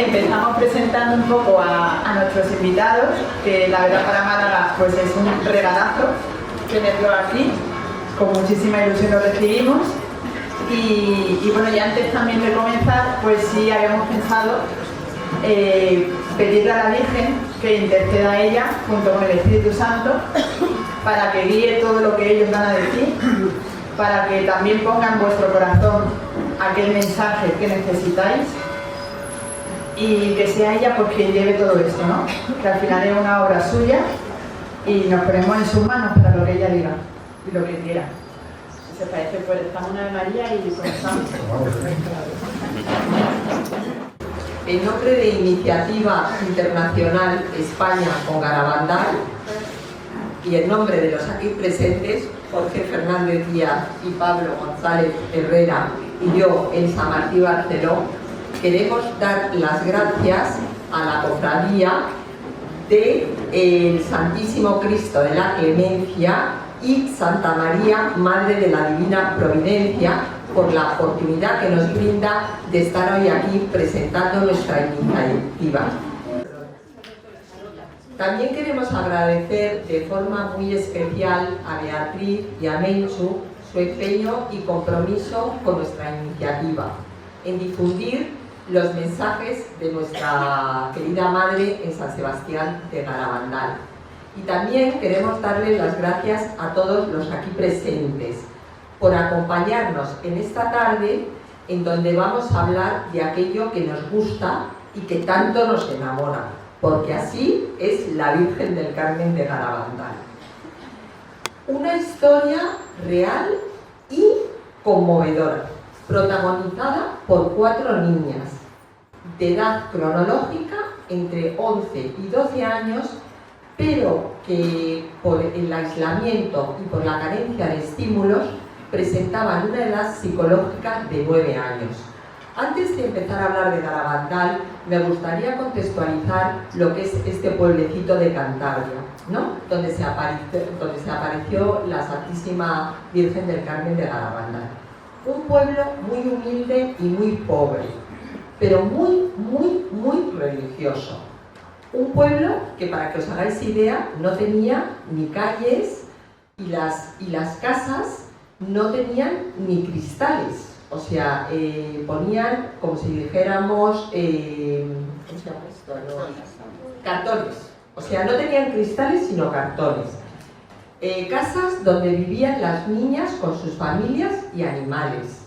Empezamos presentando un poco a nuestros invitados, que la verdad para Málaga pues es un regalazo tenerlo aquí, con muchísima ilusión lo recibimos. Y bueno, ya antes también de comenzar, pues sí habíamos pensado pedirle a la Virgen que interceda a ella junto con el Espíritu Santo para que guíe todo lo que ellos van a decir, para que también ponga en vuestro corazón aquel mensaje que necesitáis y que sea ella pues quien lleve todo esto, ¿no? Que al final es una obra suya y nos ponemos en sus manos para lo que ella diga y lo que quiera. Si se parece, pues estamos una de María y comenzamos. En nombre de Iniciativa Internacional España con Garabandal y en nombre de los aquí presentes, Jorge Fernández Díaz y Pablo González Herrera y yo, Elsa Martí Barceló, queremos dar las gracias a la cofradía del Santísimo Cristo de la Clemencia y Santa María, Madre de la Divina Providencia, por la oportunidad que nos brinda de estar hoy aquí presentando nuestra iniciativa. También queremos agradecer de forma muy especial a Beatriz y a Menchu su empeño y compromiso con nuestra iniciativa en difundir los mensajes de nuestra querida Madre en San Sebastián de Garabandal. Y también queremos darle las gracias a todos los aquí presentes por acompañarnos en esta tarde en donde vamos a hablar de aquello que nos gusta y que tanto nos enamora, porque así es la Virgen del Carmen de Garabandal. Una historia real y conmovedora, protagonizada por 4 niñas de edad cronológica entre 11 y 12 años, pero que por el aislamiento y por la carencia de estímulos presentaban una edad psicológica de 9 años. Antes de empezar a hablar de Garabandal, me gustaría contextualizar lo que es este pueblecito de Cantabria, ¿no? donde se apareció la Santísima Virgen del Carmen de Garabandal. Un pueblo muy humilde y muy pobre, pero muy religioso. Un pueblo que, para que os hagáis idea, no tenía ni calles y las casas no tenían ni cristales. O sea, ponían, como si dijéramos, ¿cómo se llama esto? Cartones. O sea, no tenían cristales, sino cartones. Casas donde vivían las niñas con sus familias y animales.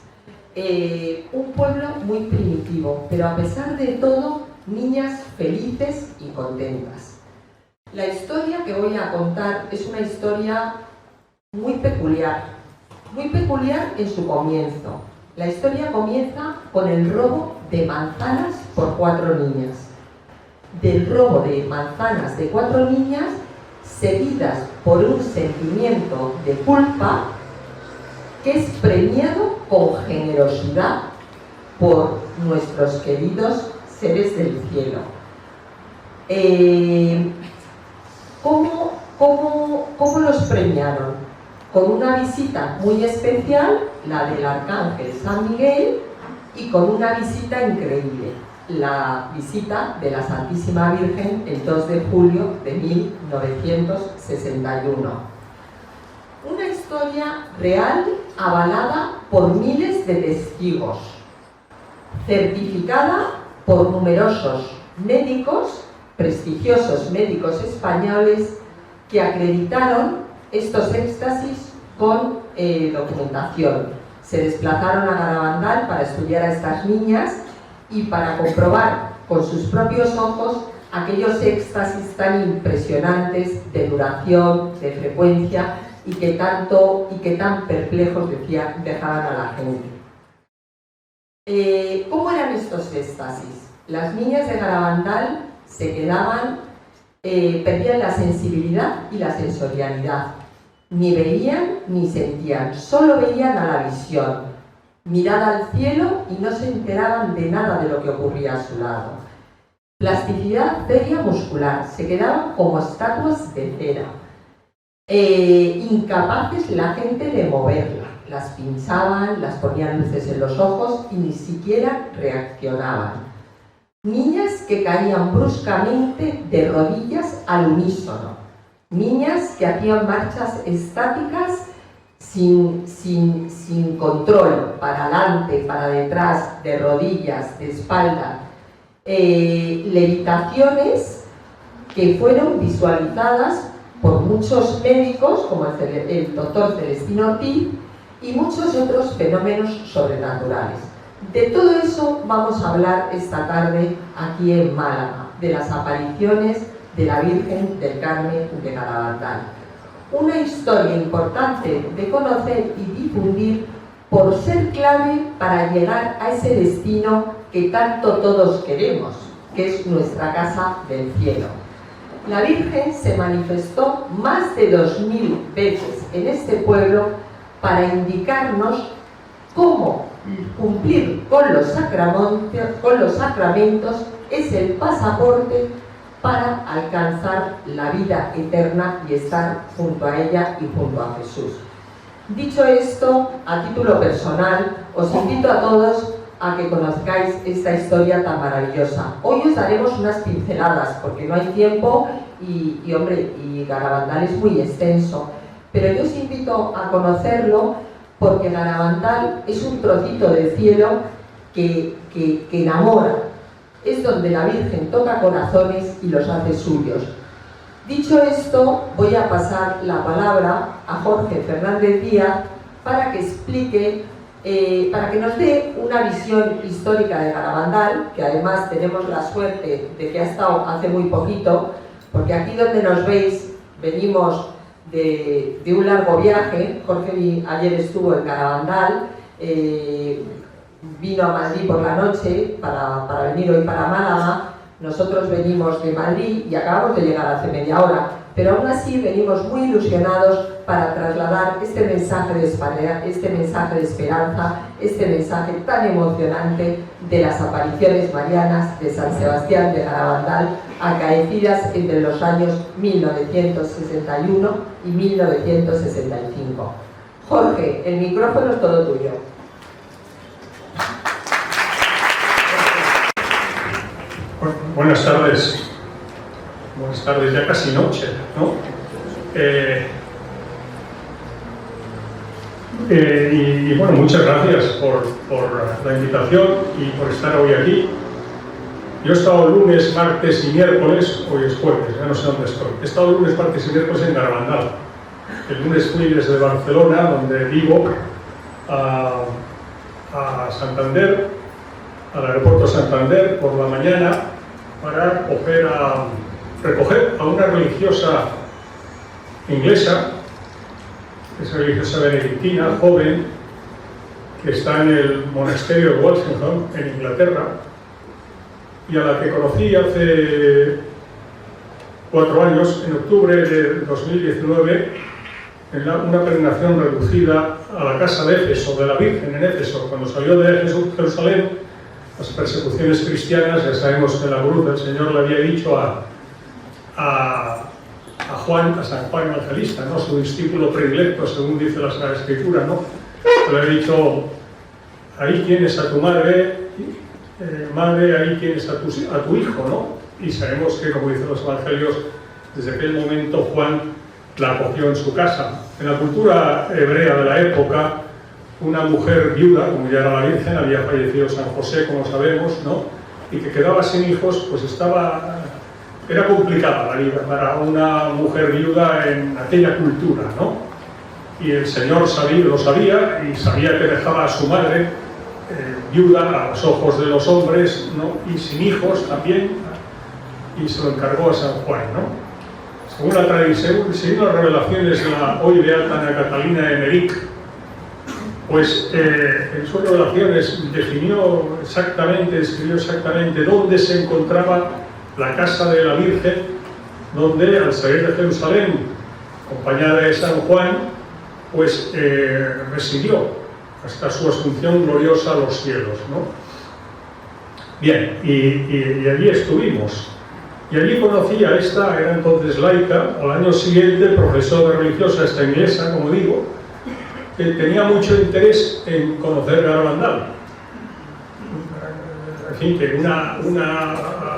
Un pueblo muy primitivo, pero a pesar de todo, niñas felices y contentas. La historia que voy a contar es una historia muy peculiar en su comienzo. La historia comienza con el robo de manzanas por 4 niñas. Del robo de manzanas de 4 niñas, seguidas por un sentimiento de culpa que es premiado con generosidad por nuestros queridos seres del cielo. ¿Cómo los premiaron? Con una visita muy especial, la del Arcángel San Miguel, y con una visita increíble, la visita de la Santísima Virgen el 2 de julio de 1961. Una historia real avalada por miles de testigos, certificada por numerosos médicos, prestigiosos médicos españoles, que acreditaron estos éxtasis con documentación. Se desplazaron a Garabandal para estudiar a estas niñas y para comprobar con sus propios ojos aquellos éxtasis tan impresionantes de duración, de frecuencia y que tan perplejos dejaban a la gente. ¿Cómo eran estos éxtasis? Las niñas de Garabandal se quedaban, perdían la sensibilidad y la sensorialidad. Ni veían ni sentían, solo veían a la visión. Miraban al cielo y no se enteraban de nada de lo que ocurría a su lado. Plasticidad feria muscular, se quedaban como estatuas de cera. Incapaces la gente de moverla. Las pinchaban, las ponían luces en los ojos y ni siquiera reaccionaban. Niñas que caían bruscamente de rodillas al unísono, niñas que hacían marchas estáticas sin control, para adelante, para detrás, de rodillas, de espalda, levitaciones que fueron visualizadas por muchos médicos, como el doctor Celestino Ortiz, y muchos otros fenómenos sobrenaturales. De todo eso vamos a hablar esta tarde aquí en Málaga, de las apariciones de la Virgen del Carmen de Garabandal. Una historia importante de conocer y difundir por ser clave para llegar a ese destino que tanto todos queremos, que es nuestra casa del cielo. La Virgen se manifestó más de 2000 veces en este pueblo para indicarnos cómo cumplir con los sacramentos es el pasaporte para alcanzar la vida eterna y estar junto a ella y junto a Jesús. Dicho esto, a título personal, os invito a todos a que conozcáis esta historia tan maravillosa. Hoy os daremos unas pinceladas, porque no hay tiempo y Garabandal es muy extenso, pero yo os invito a conocerlo porque Garabandal es un trocito del cielo que enamora. Es donde la Virgen toca corazones y los hace suyos. Dicho esto, voy a pasar la palabra a Jorge Fernández Díaz para que explique, para que nos dé una visión histórica de Garabandal, que además tenemos la suerte de que ha estado hace muy poquito, porque aquí donde nos veis venimos de un largo viaje. Jorge ayer estuvo en Garabandal, vino a Madrid por la noche para venir hoy para Málaga. Nosotros venimos de Madrid y acabamos de llegar hace media hora, pero aún así venimos muy ilusionados para trasladar este mensaje de esperanza, este mensaje tan emocionante de las apariciones marianas de San Sebastián de Garabandal, acaecidas entre los años 1961 y 1965. Jorge, el micrófono es todo tuyo. Buenas tardes, ya casi noche, ¿no? Y bueno, muchas gracias por la invitación y por estar hoy aquí. Yo he estado lunes, martes y miércoles, hoy es jueves, ya no sé dónde estoy. He estado lunes, martes y miércoles en Garabandal. El lunes fui desde Barcelona, donde vivo, a Santander, al aeropuerto Santander por la mañana, para recoger a una religiosa inglesa, esa religiosa benedictina, joven, que está en el monasterio de Walsingham, en Inglaterra, y a la que conocí hace 4 años, en octubre de 2019, en una peregrinación reducida a la casa de Éfeso, de la Virgen en Éfeso, cuando salió de Jerusalén. Las persecuciones cristianas, ya sabemos que en la cruz el Señor le había dicho a San Juan Evangelista, ¿no?, su discípulo predilecto, según dice la Sagrada Escritura, ¿no?, le había dicho: ahí tienes a tu madre, ahí tienes a tu hijo, ¿no? Y sabemos que, como dicen los evangelios, desde aquel momento Juan la acogió en su casa. En la cultura hebrea de la época, una mujer viuda, como ya era la Virgen, había fallecido San José, como sabemos, ¿no?, y que quedaba sin hijos, pues era complicada la vida para una mujer viuda en aquella cultura, ¿no? Y el Señor lo sabía, y sabía que dejaba a su madre viuda a los ojos de los hombres, ¿no?, y sin hijos también, y se lo encargó a San Juan, ¿no? Según la tradición, según las revelaciones de la hoy beata Ana Catalina Emmerich, pues en sus revelaciones describió exactamente dónde se encontraba la casa de la Virgen, donde al salir de Jerusalén, acompañada de San Juan, pues residió hasta su asunción gloriosa a los cielos, ¿no? Bien, y allí estuvimos. Y allí conocí a esta, era entonces laica, al año siguiente profesora religiosa, esta inglesa, como digo, que tenía mucho interés en conocer Garabandal. en fin, que una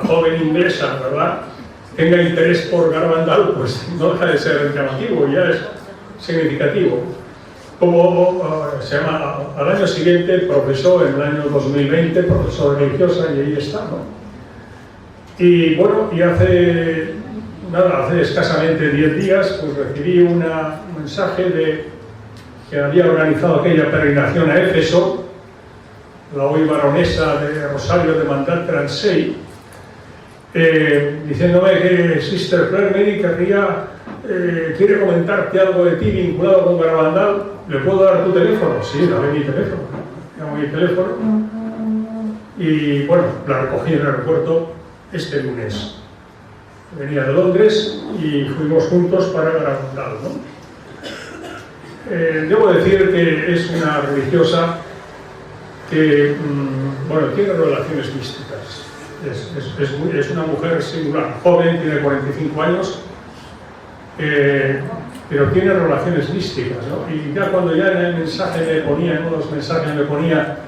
joven inglesa, ¿verdad?, tenga interés por Garabandal, pues no deja de ser llamativo, ya es significativo. Como se llama, al año siguiente profesó, en el año 2020, profesor religiosa, y ahí está, ¿no? Y bueno, y hace escasamente 10 días, pues recibí un mensaje de que había organizado aquella peregrinación a Éfeso, la hoy baronesa de Rosario de Mandat-Transey, diciéndome que Sister Claire Mary quiere comentarte algo de ti vinculado con Garabandal. ¿Le puedo dar tu teléfono? Sí, dame mi teléfono. Llamo mi teléfono y bueno, la recogí en el aeropuerto este lunes. Venía de Londres y fuimos juntos para Garabandal, ¿no? Debo decir que es una religiosa que, bueno, tiene relaciones místicas. Es una mujer singular, joven, tiene 45 años, pero tiene relaciones místicas, ¿no? Y ya cuando ya en el mensaje me ponía, en uno de los mensajes me ponía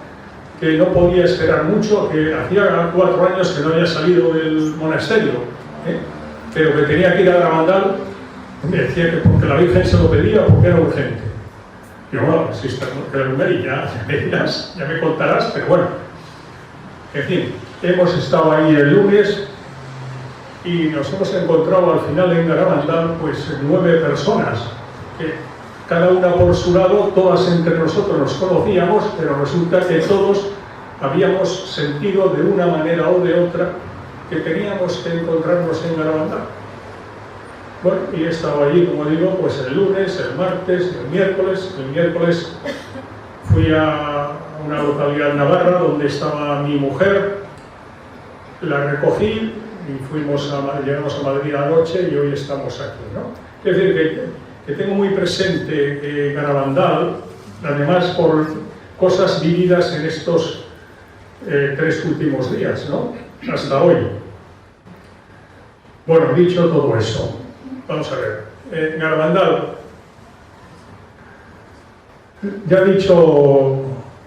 que no podía esperar mucho, que hacía 4 años que no había salido del monasterio, pero que tenía que ir a Garabandal, me decía que porque la Virgen se lo pedía o porque era urgente. Yo, bueno, Sister Mary, ya me contarás, pero bueno, en fin, hemos estado ahí el lunes y nos hemos encontrado al final en Garabandal pues 9 personas, que cada una por su lado, todas entre nosotros nos conocíamos, pero resulta que todos habíamos sentido de una manera o de otra que teníamos que encontrarnos en Garabandal. Bueno, y he estado allí, como digo, pues el lunes, el martes, el miércoles. El miércoles fui a una localidad navarra donde estaba mi mujer, la recogí y llegamos a Madrid anoche y hoy estamos aquí, ¿no? Es decir, que tengo muy presente Garabandal, además por cosas vividas en estos 3 últimos días, ¿no? Hasta hoy. Bueno, dicho todo eso, vamos a ver. Garabandal, ya ha dicho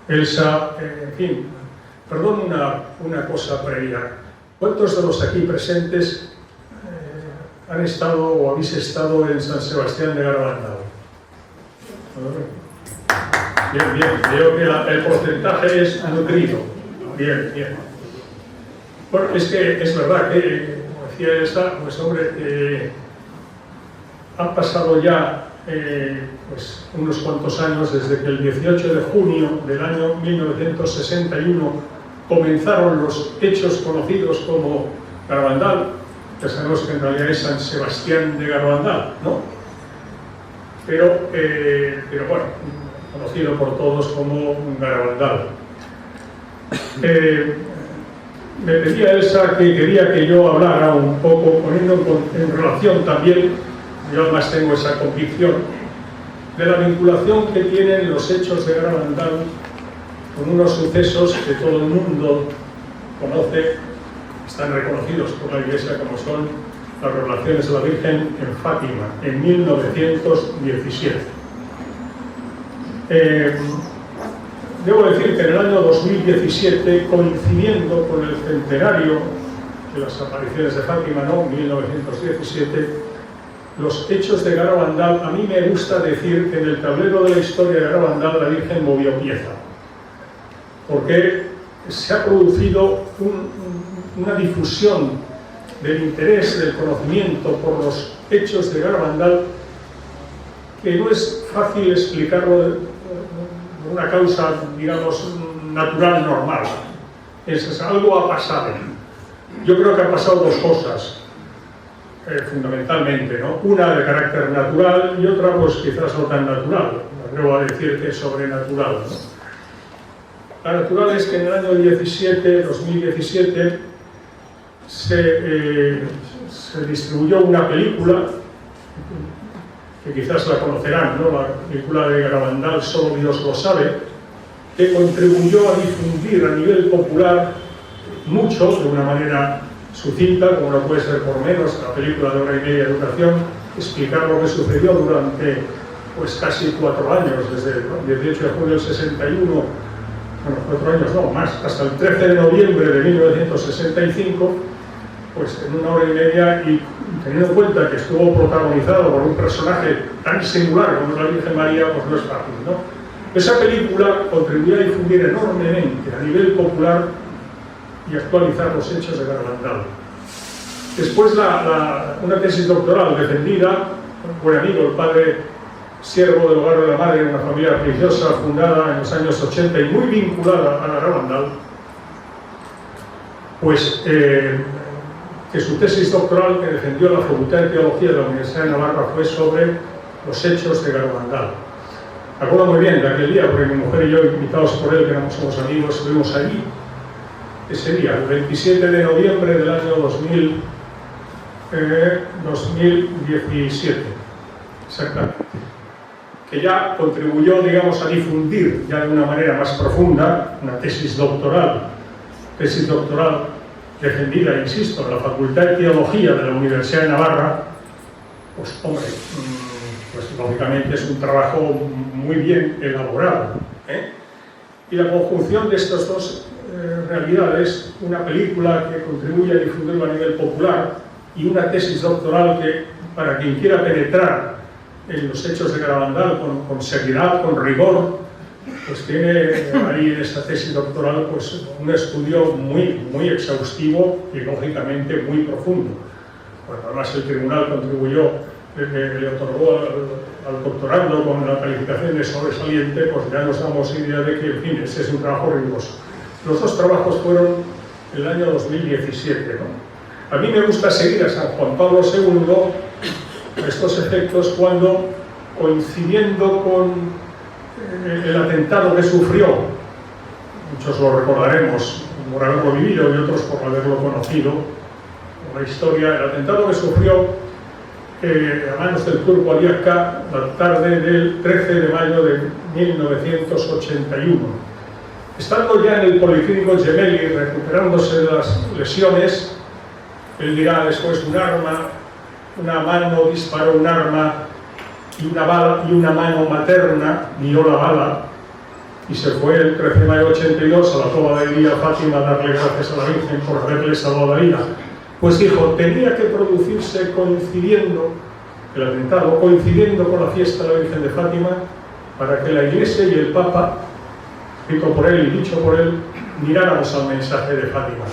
Elsa, en fin, perdón una cosa previa. ¿Cuántos de los aquí presentes han estado o habéis estado en San Sebastián de Garabandal? Bien, veo que el porcentaje es nutrido. Bien. Bueno, es que es verdad que, como decía Elsa, pues hombre, han pasado ya pues unos cuantos años desde que el 18 de junio del año 1961 comenzaron los hechos conocidos como Garabandal, que sabemos que en realidad es San Sebastián de Garabandal, ¿no? Pero bueno, conocido por todos como Garabandal. Me pedía Elsa que quería que yo hablara un poco, poniendo en relación también, yo además tengo esa convicción, de la vinculación que tienen los hechos de Garabandal con unos sucesos que todo el mundo conoce, están reconocidos por la Iglesia, como son las revelaciones de la Virgen en Fátima, en 1917. Debo decir que en el año 2017, coincidiendo con el centenario de las apariciones de Fátima, ¿no? 1917, los hechos de Garabandal, a mí me gusta decir que en el tablero de la historia de Garabandal la Virgen movió pieza, porque se ha producido una difusión del interés, del conocimiento por los hechos de Garabandal que no es fácil explicarlo por una causa, digamos, natural, normal. Algo ha pasado. Yo creo que han pasado 2 cosas, fundamentalmente, ¿no? Una de carácter natural y otra, pues quizás no tan natural. Me atrevo a decir que es sobrenatural, ¿no? La natural es que en el año 2017, se distribuyó una película, que quizás la conocerán, ¿no? La película de Garabandal, Solo Dios lo sabe, que contribuyó a difundir a nivel popular mucho, de una manera sucinta, como no puede ser por menos, la película de 1 hora y media de duración, explicar lo que sucedió durante pues casi 4 años, desde el 18 de junio del 61 bueno, 4 años no, más, hasta el 13 de noviembre de 1965, pues en 1 hora y media, y teniendo en cuenta que estuvo protagonizado por un personaje tan singular como es la Virgen María, pues no es fácil, ¿no? Esa película contribuyó a difundir enormemente a nivel popular y actualizar los hechos de Garabandal. Después una tesis doctoral defendida, un buen amigo, el padre Siervo del Hogar de la Madre, una familia religiosa fundada en los años 80 y muy vinculada a Garabandal, pues que su tesis doctoral que defendió la Facultad de Teología de la Universidad de Navarra fue sobre los hechos de Garabandal. Me acuerdo muy bien de aquel día, porque mi mujer y yo, invitados por él, que somos amigos, estuvimos allí ese día, el 27 de noviembre del año 2017, exactamente, que ya contribuyó, digamos, a difundir ya de una manera más profunda una tesis doctoral defendida, insisto, en la Facultad de Teología de la Universidad de Navarra. Pues hombre, pues lógicamente es un trabajo muy bien elaborado, ¿eh? Y la conjunción de estas dos realidades, una película que contribuye a difundirlo a nivel popular y una tesis doctoral que, para quien quiera penetrar en los hechos de Garabandal con seriedad, con rigor, pues tiene ahí en esta tesis doctoral pues un estudio muy exhaustivo y lógicamente muy profundo. Bueno, además el tribunal contribuyó, le otorgó al doctorando con la calificación de sobresaliente, pues ya nos damos idea de que, en fin, ese es un trabajo riguroso. Los dos trabajos fueron en el año 2017, ¿no? A mí me gusta seguir a San Juan Pablo II estos efectos cuando, coincidiendo con el atentado que sufrió, muchos lo recordaremos por haberlo vivido y otros por haberlo conocido, la historia, el atentado que sufrió a manos del turco Ali Akka la tarde del 13 de mayo de 1981. Estando ya en el Policlínico Gemelli, recuperándose de las lesiones, él dirá después una mano disparó un arma y una mano materna guió la bala, y se fue el 13 de mayo de 82 a la Toba de Día Fátima a darle gracias a la Virgen por haberle salvado la vida. Pues dijo, tenía que producirse coincidiendo, el atentado coincidiendo con la fiesta de la Virgen de Fátima, para que la Iglesia y el Papa, escrito por él y dicho por él, miráramos al mensaje de Fátima.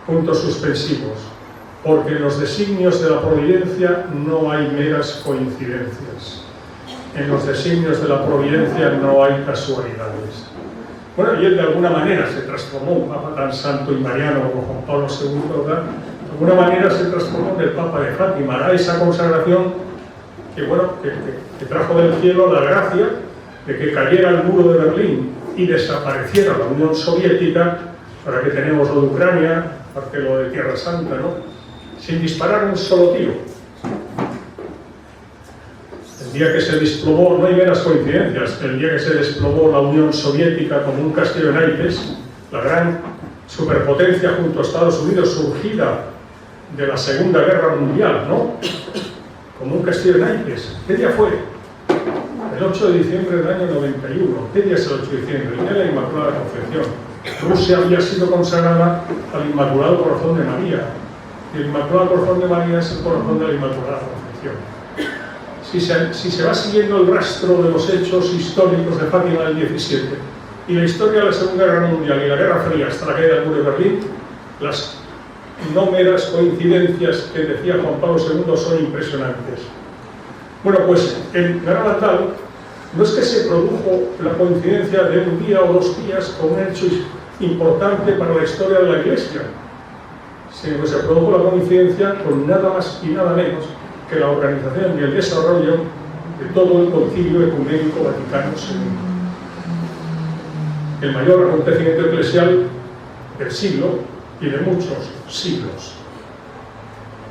Puntos suspensivos. Porque en los designios de la providencia no hay meras coincidencias. En los designios de la providencia no hay casualidades. Bueno, y él de alguna manera se transformó, un Papa tan santo y mariano como Juan Pablo II, ¿verdad? De alguna manera se transformó en el Papa de Fátima, a esa consagración que, bueno, que trajo del cielo la gracia de que cayera el muro de Berlín y desapareciera la Unión Soviética, para que tenemos lo de Ucrania, aparte lo de Tierra Santa, ¿no? Sin disparar un solo tiro. El día que se desplomó, no hay meras coincidencias, el día que se desplomó la Unión Soviética como un castillo de naipes, la gran superpotencia junto a Estados Unidos surgida de la Segunda Guerra Mundial, ¿no? Como un castillo de naipes. ¿Qué día fue? El 8 de diciembre del año 91. ¿Qué día es el 8 de diciembre? El día de la Inmaculada Concepción. Rusia había sido consagrada al Inmaculado Corazón de María. El Inmaculado Corazón de María es el corazón de la Inmaculada Concepción. Si se va siguiendo el rastro de los hechos históricos de Fátima del 17 y la historia de la Segunda Guerra Mundial y la Guerra Fría hasta la caída del muro de Berlín, las no meras coincidencias que decía Juan Pablo II son impresionantes. Bueno, pues en Garabandal no es que se produjo la coincidencia de un día o 2 días con un hecho importante para la historia de la Iglesia, sino que se produjo la coincidencia con nada más y nada menos que la organización y el desarrollo de todo el Concilio Ecuménico Vaticano II. El mayor acontecimiento eclesial del siglo y de muchos siglos.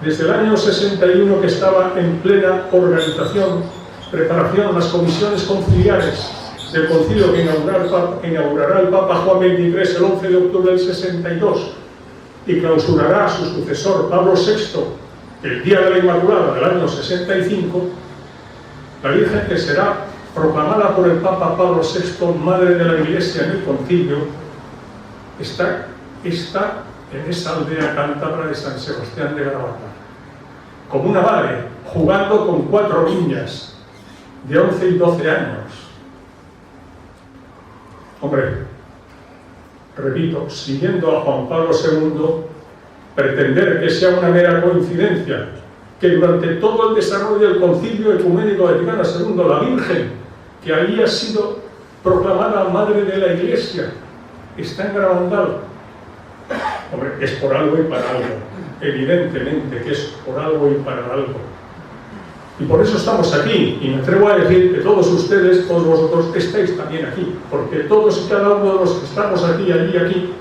Desde el año 61 que estaba en plena organización, preparación, las comisiones conciliares del concilio que inaugurará el Papa Juan XXIII el 11 de octubre del 62 y clausurará a su sucesor Pablo VI el día de la Inmaculada del año 65, la Virgen, que será proclamada por el Papa Pablo VI, madre de la Iglesia en el concilio, está en esa aldea cántabra de San Sebastián de Garabandal, como una madre, jugando con 4 niñas de 11 y 12 años. Hombre, repito, siguiendo a Juan Pablo II, pretender que sea una mera coincidencia que durante todo el desarrollo del Concilio Ecuménico Vaticano II, la Virgen, que había sido proclamada Madre de la Iglesia, está en Garabandal. Hombre, es por algo y para algo. Evidentemente que es por algo y para algo. Y por eso estamos aquí, y me atrevo a decir que todos ustedes, todos vosotros, estáis también aquí, porque todos y cada uno de los que estamos aquí, allí y aquí,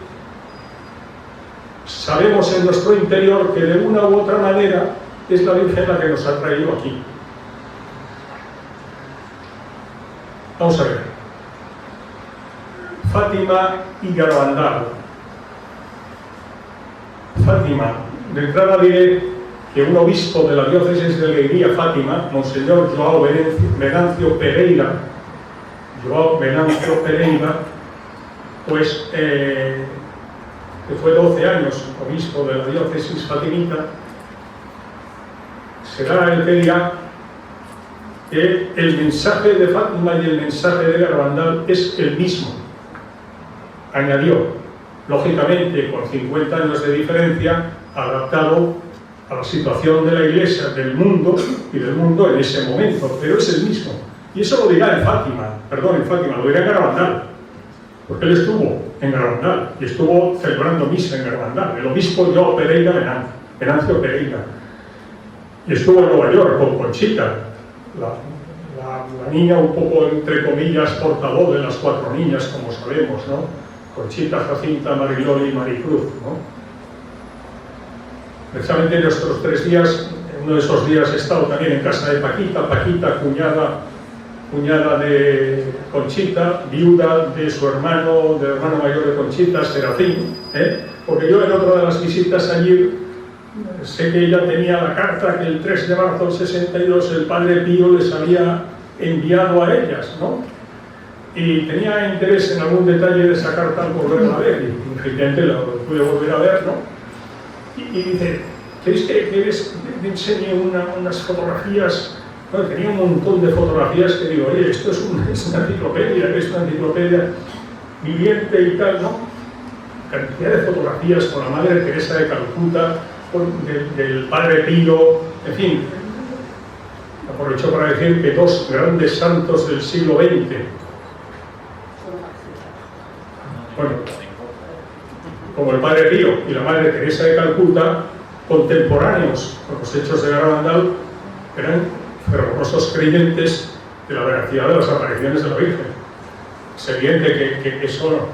sabemos en nuestro interior que de una u otra manera es la Virgen la que nos ha traído aquí. Vamos a ver. Fátima y Garabandal. Fátima, de entrada diré que un obispo de la diócesis de Leiría, Fátima, Monseñor Joao Venancio Pereira, pues que fue 12 años obispo de la diócesis fatimita, será el que dirá que el mensaje de Fátima y el mensaje de Garabandal es el mismo. Añadió, lógicamente con 50 años de diferencia, adaptado a la situación de la Iglesia, del mundo en ese momento, pero es el mismo. Y eso lo dirá en Fátima, lo dirá en Garabandal, porque él estuvo en Garabandal y estuvo celebrando misa en Garabandal, el obispo Joao Venancio Pereira, y estuvo en Nueva York con Conchita, la niña un poco, entre comillas, portavoz de las 4 niñas, como sabemos, ¿no? Conchita, Jacinta, Mariloli y Maricruz, ¿no? Precisamente en estos 3 días, en uno de esos días he estado también en casa de Paquita, cuñada de Conchita, viuda de su hermano, del hermano mayor de Conchita, Serafín, porque yo en otra de las visitas allí sé que ella tenía la carta que el 3 de marzo del 62 el Padre Pío les había enviado a ellas, ¿no? Y tenía interés en algún detalle de esa carta al volverla a ver, y efectivamente la pude volver a ver, ¿no? Y dice, ¿queréis que me enseñe unas fotografías? Bueno, tenía un montón de fotografías que digo, oye, esto es una enciclopedia viviente y tal, ¿no? Cantidad de fotografías con la Madre Teresa de Calcuta, del Padre Pío, en fin. Aprovecho para decir que 2 grandes santos del siglo XX, bueno, como el Padre Pío y la Madre Teresa de Calcuta, contemporáneos con los hechos de Garabandal, eran fervorosos creyentes de la veracidad de las apariciones de la Virgen. Es evidente que eso,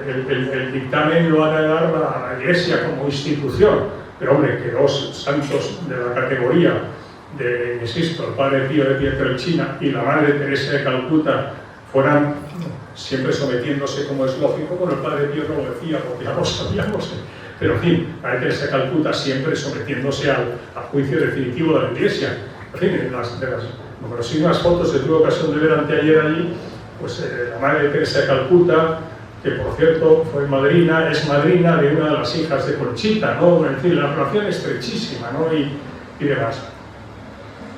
el dictamen lo ha de dar la Iglesia como institución, pero hombre, que 2 santos de la categoría de, insisto, el Padre Pío de Pietrelcina y la Madre Teresa de Calcuta fueran siempre sometiéndose, como es lógico, bueno, el Padre Pío no lo decía porque ya lo sabíamos, pero en fin, la Madre Teresa de Calcuta siempre sometiéndose al juicio definitivo de la Iglesia. En fin, de las numerosísimas fotos que tuve ocasión de ver anteayer allí, pues la Madre Teresa de Calcuta, que por cierto es madrina de una de las hijas de Conchita, ¿no? En fin, la relación estrechísima, ¿no? Y demás.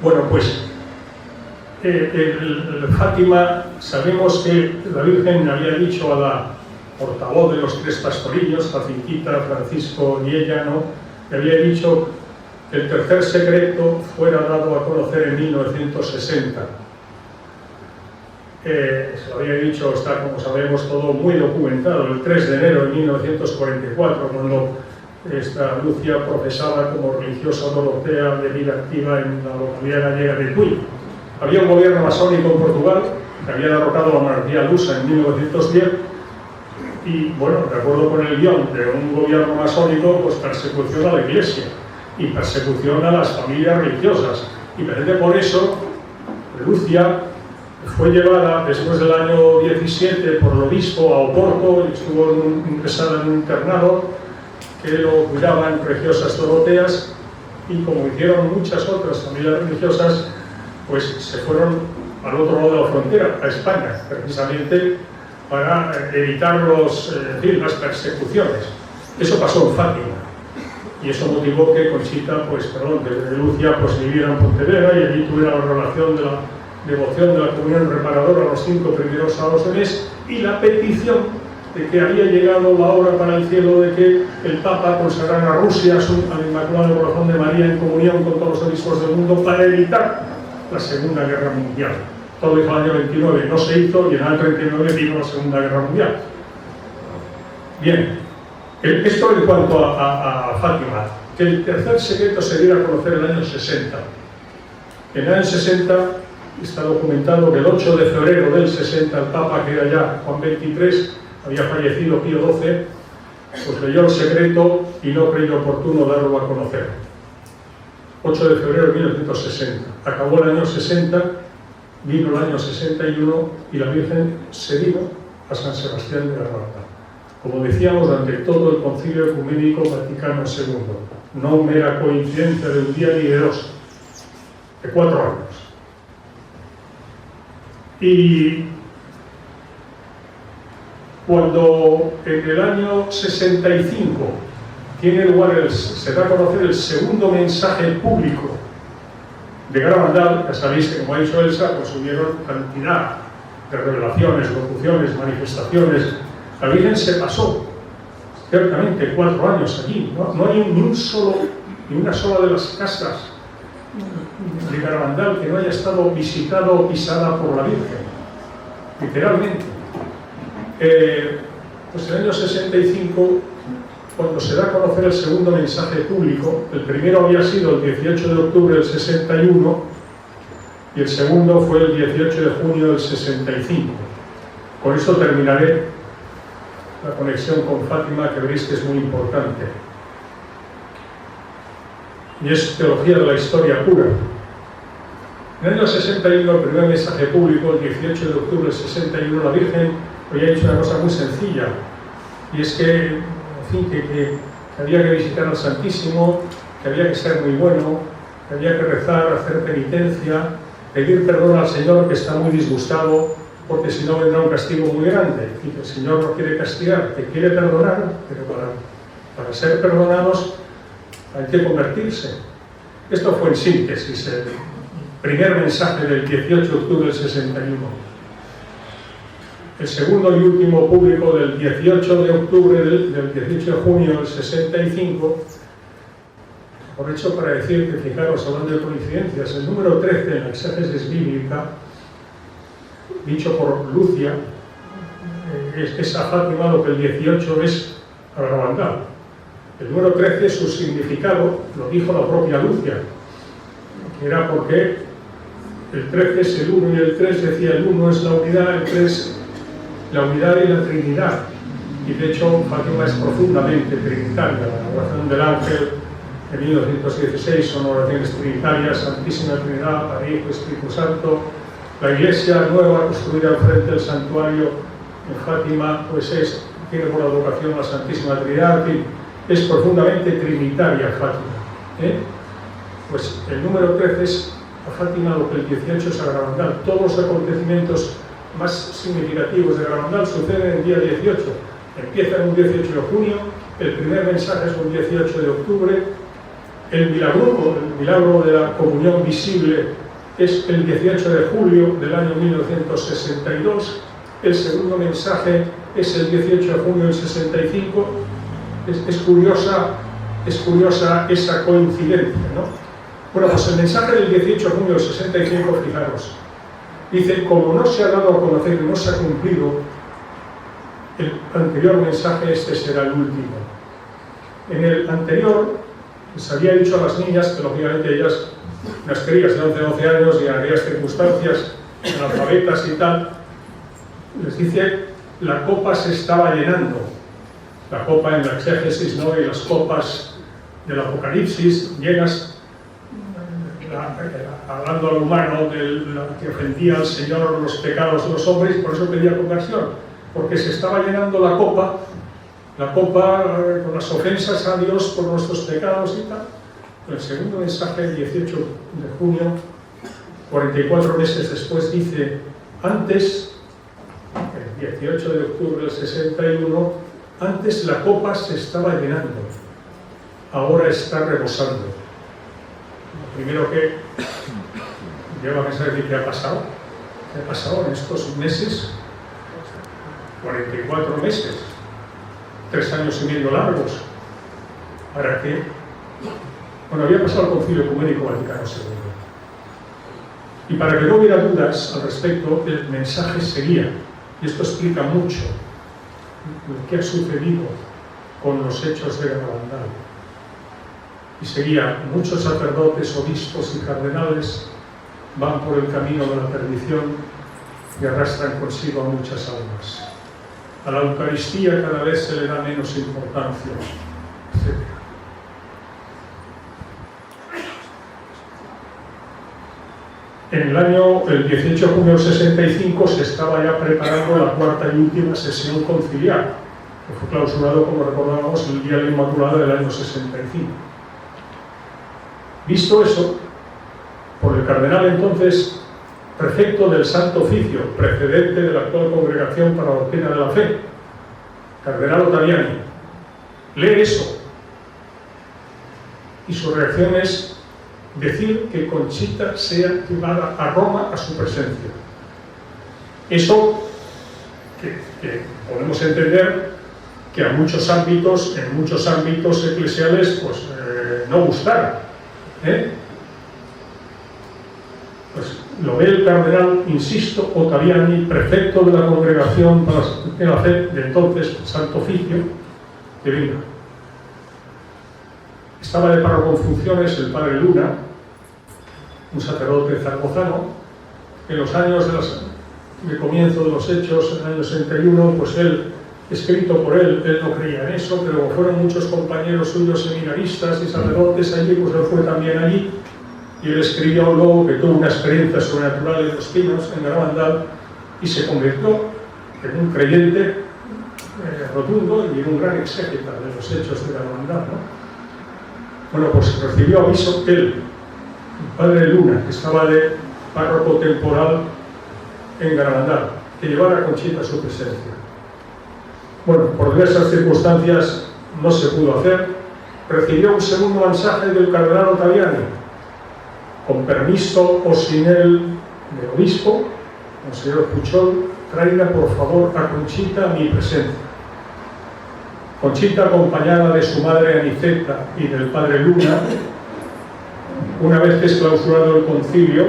Bueno, pues el Fátima, sabemos que la Virgen había dicho a la portavoz de los 3 pastorillos, Jacintita, Francisco y ella, ¿no? Le había dicho que el tercer secreto fuera dado a conocer en 1960. Se lo había dicho, está, como sabemos, todo muy documentado, el 3 de enero de 1944, cuando esta Lucia profesaba como religiosa dorotea de vida activa en la localidad gallega de Tui. Había un gobierno masónico en Portugal que había derrocado la monarquía lusa en 1910 y, bueno, de acuerdo con el guión de un gobierno masónico, pues persecución a la Iglesia y persecución a las familias religiosas. Y precisamente por eso, Lucia fue llevada después del año 17 por el obispo a Oporto y estuvo ingresada en un internado que lo cuidaban religiosas doroteas y, como hicieron muchas otras familias religiosas, pues se fueron al otro lado de la frontera, a España, precisamente para evitar las persecuciones. Eso pasó en Fátima, y eso motivó que Conchita, desde Lucia, viviera en Pontevedra y allí tuviera la relación de la devoción de la comunión reparadora los 5 primeros sábados de mes, y la petición de que había llegado la hora para el cielo de que el Papa consagrara a Rusia al Inmaculado Corazón de María en comunión con todos los obispos del mundo para evitar la Segunda Guerra Mundial. Todo dijo el año 29, no se hizo, y en el año 39 vino la Segunda Guerra Mundial. Bien, esto en cuanto a Fátima. Que el tercer secreto se diera a conocer en el año 60. En el año 60 está documentado que el 8 de febrero del 60 el Papa, que era ya Juan XXIII, había fallecido Pío XII, leyó el secreto y no creyó oportuno darlo a conocer. 8 de febrero de 1960. Acabó el año 60, vino el año 61 y la Virgen se vino a San Sebastián de la Rambla. Como decíamos, durante todo el Concilio Ecuménico Vaticano II. No mera coincidencia de un día ni de dos, de 4 años. Y cuando en el año 65 tiene lugar se da a conocer el segundo mensaje público de Garabandal, ya sabéis que, como ha dicho Elsa, hubieron cantidad de revelaciones, locuciones, manifestaciones. La Virgen se pasó ciertamente 4 años allí. No hay ni una sola de las casas de Garabandal que no haya estado visitada o pisada por la Virgen, literalmente. Pues en el año 65, cuando se da a conocer el segundo mensaje público, el primero había sido el 18 de octubre del 61 y el segundo fue el 18 de junio del 65. Con esto terminaré la conexión con Fátima, que veréis que es muy importante. Y es teología de la historia pura. En el año 61, el primer mensaje público, el 18 de octubre del 61, la Virgen había dicho una cosa muy sencilla, y es que había que visitar al Santísimo, que había que ser muy bueno, que había que rezar, hacer penitencia, pedir perdón al Señor, que está muy disgustado, porque si no vendrá un castigo muy grande. Y que el Señor no quiere castigar, que quiere perdonar, pero para ser perdonados hay que convertirse. Esto fue en síntesis el primer mensaje del 18 de octubre del 61. El segundo y último público del 18 de octubre del 18 de junio del 65, aprovecho para decir que, fijaros, hablando de coincidencias, el número 13 en la exégesis bíblica, dicho por Lucia, es a Fátima lo que el 18 es a Garabandal. El número 13, su significado, lo dijo la propia Lucia, que era porque el 13 es el 1 y el 3, decía el 1 es la unidad, el 3 la unidad y la Trinidad. Y de hecho Fátima es profundamente trinitaria. La oración del ángel de 1916 son oraciones trinitarias: Santísima Trinidad, Padre, Hijo, Espíritu Santo. La iglesia nueva construida enfrente del santuario en Fátima tiene por advocación la Santísima Trinidad, y es profundamente trinitaria Fátima. Pues el número 13 es a Fátima lo que el 18 es a Garabandal. Todos los acontecimientos más significativos de Garabandal suceden el día 18. Empieza un 18 de junio, el primer mensaje es un 18 de octubre, el milagro de la comunión visible es el 18 de julio del año 1962, el segundo mensaje es el 18 de junio del 65. Es curiosa esa coincidencia, ¿no? Bueno, pues el mensaje del 18 de junio del 65, fijaros, dice: como no se ha dado a conocer y no se ha cumplido el anterior mensaje, este será el último. En el anterior se había dicho a las niñas, que lógicamente ellas, unas crías de 11-12 años y en aquellas circunstancias, analfabetas y tal, les dice: la copa se estaba llenando. La copa en la exégesis, ¿no? Y las copas del Apocalipsis llenas, hablando al humano, que ofendía al Señor los pecados de los hombres, por eso pedía conversión, porque se estaba llenando la copa con las ofensas a Dios por nuestros pecados y tal. El segundo mensaje, el 18 de junio, 44 meses después dice: antes, el 18 de octubre del 61, antes la copa se estaba llenando, ahora está rebosando. Lo primero que lleva a pensar es: ¿qué ha pasado? ¿Qué ha pasado en estos meses? 44 meses, 3 años y medio largos. ¿Para qué? Bueno, había pasado el Concilio Ecuménico Vaticano II. Y para que no hubiera dudas al respecto, el mensaje seguía. Y esto explica mucho lo que ha sucedido con los hechos de Garabandal. Y seguía: muchos sacerdotes, obispos y cardenales van por el camino de la perdición y arrastran consigo a muchas almas. A la Eucaristía cada vez se le da menos importancia, etc. En el 18 de junio del 65 se estaba ya preparando la cuarta y última sesión conciliar, que fue clausurado, como recordábamos, el día de la Inmaculada del año 65. Visto eso, por el cardenal entonces prefecto del Santo Oficio, precedente de la actual Congregación para la Doctrina de la Fe, cardenal Ottaviani, lee eso y su reacción es decir que Conchita sea llevada a Roma a su presencia. Eso que podemos entender que a muchos ámbitos, en muchos ámbitos eclesiales, pues no gustar. Pues lo ve el cardenal, insisto, Ottaviani, prefecto de la Congregación para la Fe de entonces, Santo Oficio, de venga. Estaba de párroco en funciones el padre Luna, un sacerdote zaragozano. En los años de comienzo de los hechos, en el año 61, pues él, escrito por él no creía en eso, pero fueron muchos compañeros suyos seminaristas y sacerdotes allí, pues él fue también allí, y él escribió luego que tuvo una experiencia sobrenatural en Los Pinos, en Garabandal, y se convirtió en un creyente rotundo y en un gran exégeta de los hechos de Garabandal, ¿no? Bueno, pues recibió aviso él, el padre Luna, que estaba de párroco temporal en Garabandal, que llevara a Conchita a su presencia. Bueno, por diversas circunstancias no se pudo hacer. Recibió un segundo mensaje del cardenal Ottaviani: con permiso o sin él del obispo, monseñor Puchol, traiga por favor a Conchita a mi presencia. Conchita, acompañada de su madre Aniceta y del padre Luna, una vez que es clausurado el concilio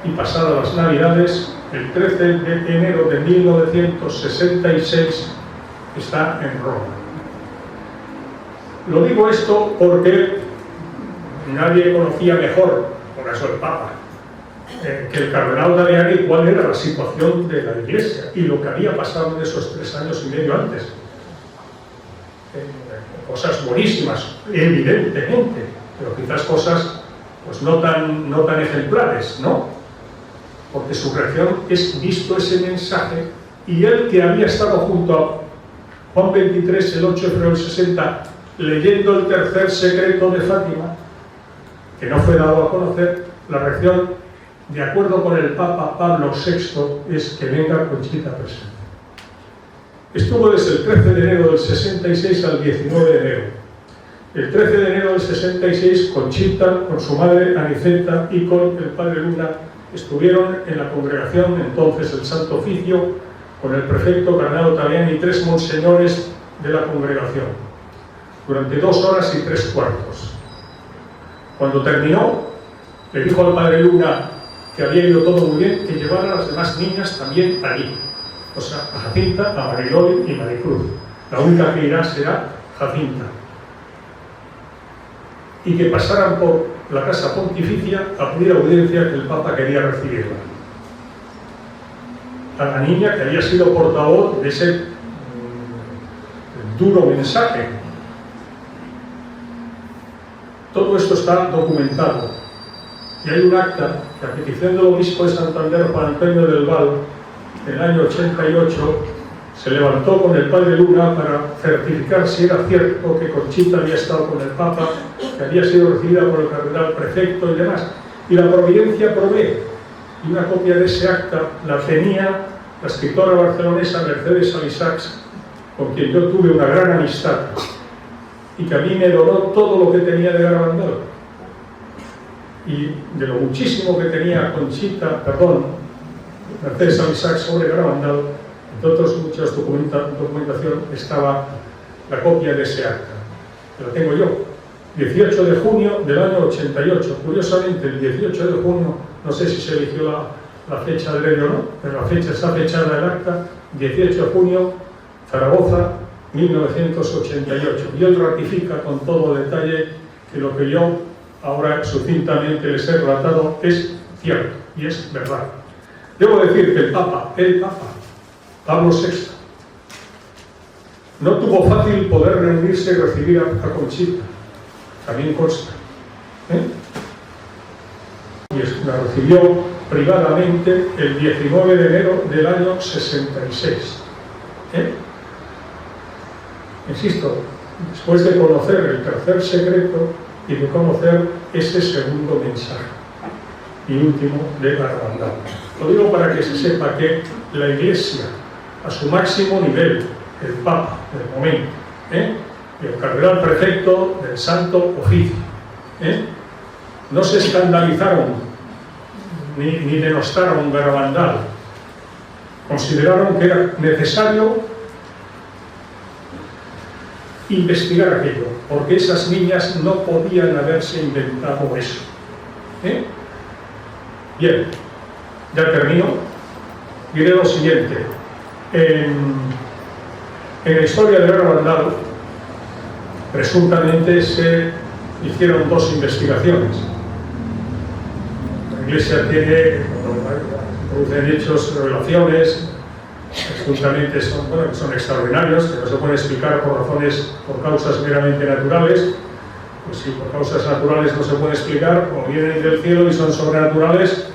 y pasadas las Navidades, el 13 de enero de 1966 está en Roma. Lo digo esto porque nadie conocía mejor, por eso el Papa, que el cardenal Ottaviani, cuál era la situación de la Iglesia y lo que había pasado en esos 3 años y medio antes. Cosas buenísimas, evidentemente, pero quizás cosas pues no tan ejemplares, ¿no? Porque su reacción es, visto ese mensaje, y él, que había estado junto a Juan XXIII el 8 de febrero del 60 leyendo el tercer secreto de Fátima, que no fue dado a conocer, la reacción, de acuerdo con el Papa Pablo VI, es que venga Conchita presente. Estuvo desde el 13 de enero del 66 al 19 de enero. El 13 de enero del 66, Conchita, con su madre Aniceta y con el padre Luna, estuvieron en la congregación, entonces el Santo Oficio, con el prefecto cardenal Ottaviani y 3 monseñores de la congregación, durante 2 horas y 3 cuartos. Cuando terminó, le dijo al padre Luna que había ido todo muy bien, que llevara a las demás niñas también allí. O sea, a Jacinta, a Mariloli y Maricruz. La única que irá será Jacinta. Y que pasaran por la casa pontificia a pedir audiencia, que el Papa quería recibirla. A la niña que había sido portavoz de ese duro mensaje. Todo esto está documentado. Y hay un acta que, a petición del obispo de Santander, Juan Antonio del Val, en el año 88, se levantó con el padre Luna para certificar si era cierto que Conchita había estado con el Papa, que había sido recibida por el cardenal prefecto y demás. Y la providencia provee y una copia de ese acta la tenía la escritora barcelonesa Mercedes Alisachs, con quien yo tuve una gran amistad y que a mí me donó todo lo que tenía de Garabandal. Y de lo muchísimo que tenía Mercedes Alisachs sobre Garabandal, entre otros muchas documentación, estaba la copia de ese acta, que la tengo yo, 18 de junio del año 88. Curiosamente, el 18 de junio, no sé si se eligió la fecha del año o no, pero la fecha está fechada el acta, 18 de junio, Zaragoza, 1988. Y él ratifica con todo detalle que lo que yo ahora sucintamente les he relatado es cierto y es verdad. Debo decir que el Papa, Pablo VI, no tuvo fácil poder reunirse y recibir a Conchita, también consta. Y la recibió privadamente el 19 de enero del año 66. Insisto, después de conocer el tercer secreto y de conocer ese segundo mensaje y último de Garabandal. Lo digo para que se sepa que la Iglesia, a su máximo nivel, el Papa del momento, y el cardenal prefecto del Santo Oficio, no se escandalizaron ni denostaron Garabandal. Consideraron que era necesario investigar aquello, porque esas niñas no podían haberse inventado eso. Bien, ya termino. Diré lo siguiente. En la historia de Garabandal, presuntamente se hicieron dos investigaciones. La Iglesia tiene, producen hechos, revelaciones, presuntamente son extraordinarios, que no se pueden explicar por causas meramente naturales. Pues si por causas naturales no se puede explicar, o vienen del cielo y son sobrenaturales,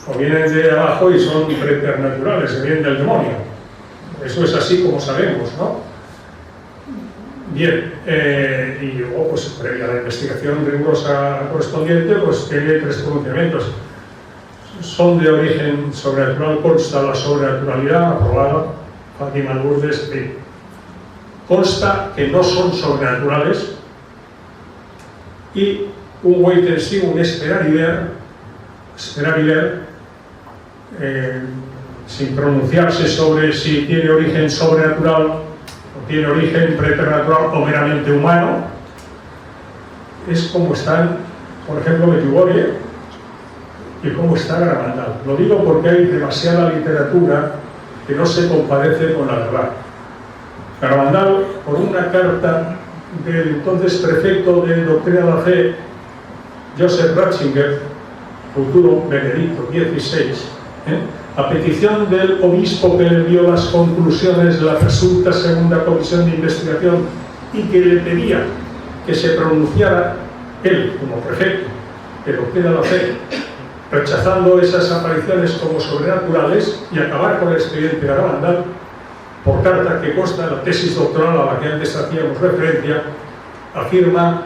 o vienen de abajo y son preternaturales, que vienen del demonio. Eso es así como sabemos, ¿no? Bien, y luego, pues, previa a la investigación rigurosa correspondiente, pues tiene tres pronunciamientos. Son de origen sobrenatural, consta la sobrenaturalidad, aprobada, Fátima Lourdes, consta que no son sobrenaturales, y un wait and see, un esperar y ver, sin pronunciarse sobre si tiene origen sobrenatural o tiene origen preternatural o meramente humano. Es como están, por ejemplo, Medjugorje y cómo está Garabandal. Lo digo porque hay demasiada literatura que no se compadece con la verdad. Garabandal, por una carta del entonces prefecto de Doctrina de la Fe, Joseph Ratzinger, futuro Benedicto XVI, a petición del obispo que le dio las conclusiones de la presunta segunda comisión de investigación y que le pedía que se pronunciara él como prefecto de Doctrina de la Fe, rechazando esas apariciones como sobrenaturales y acabar con el expediente Garabandal, por carta que consta en la tesis doctoral a la que antes hacíamos referencia, afirma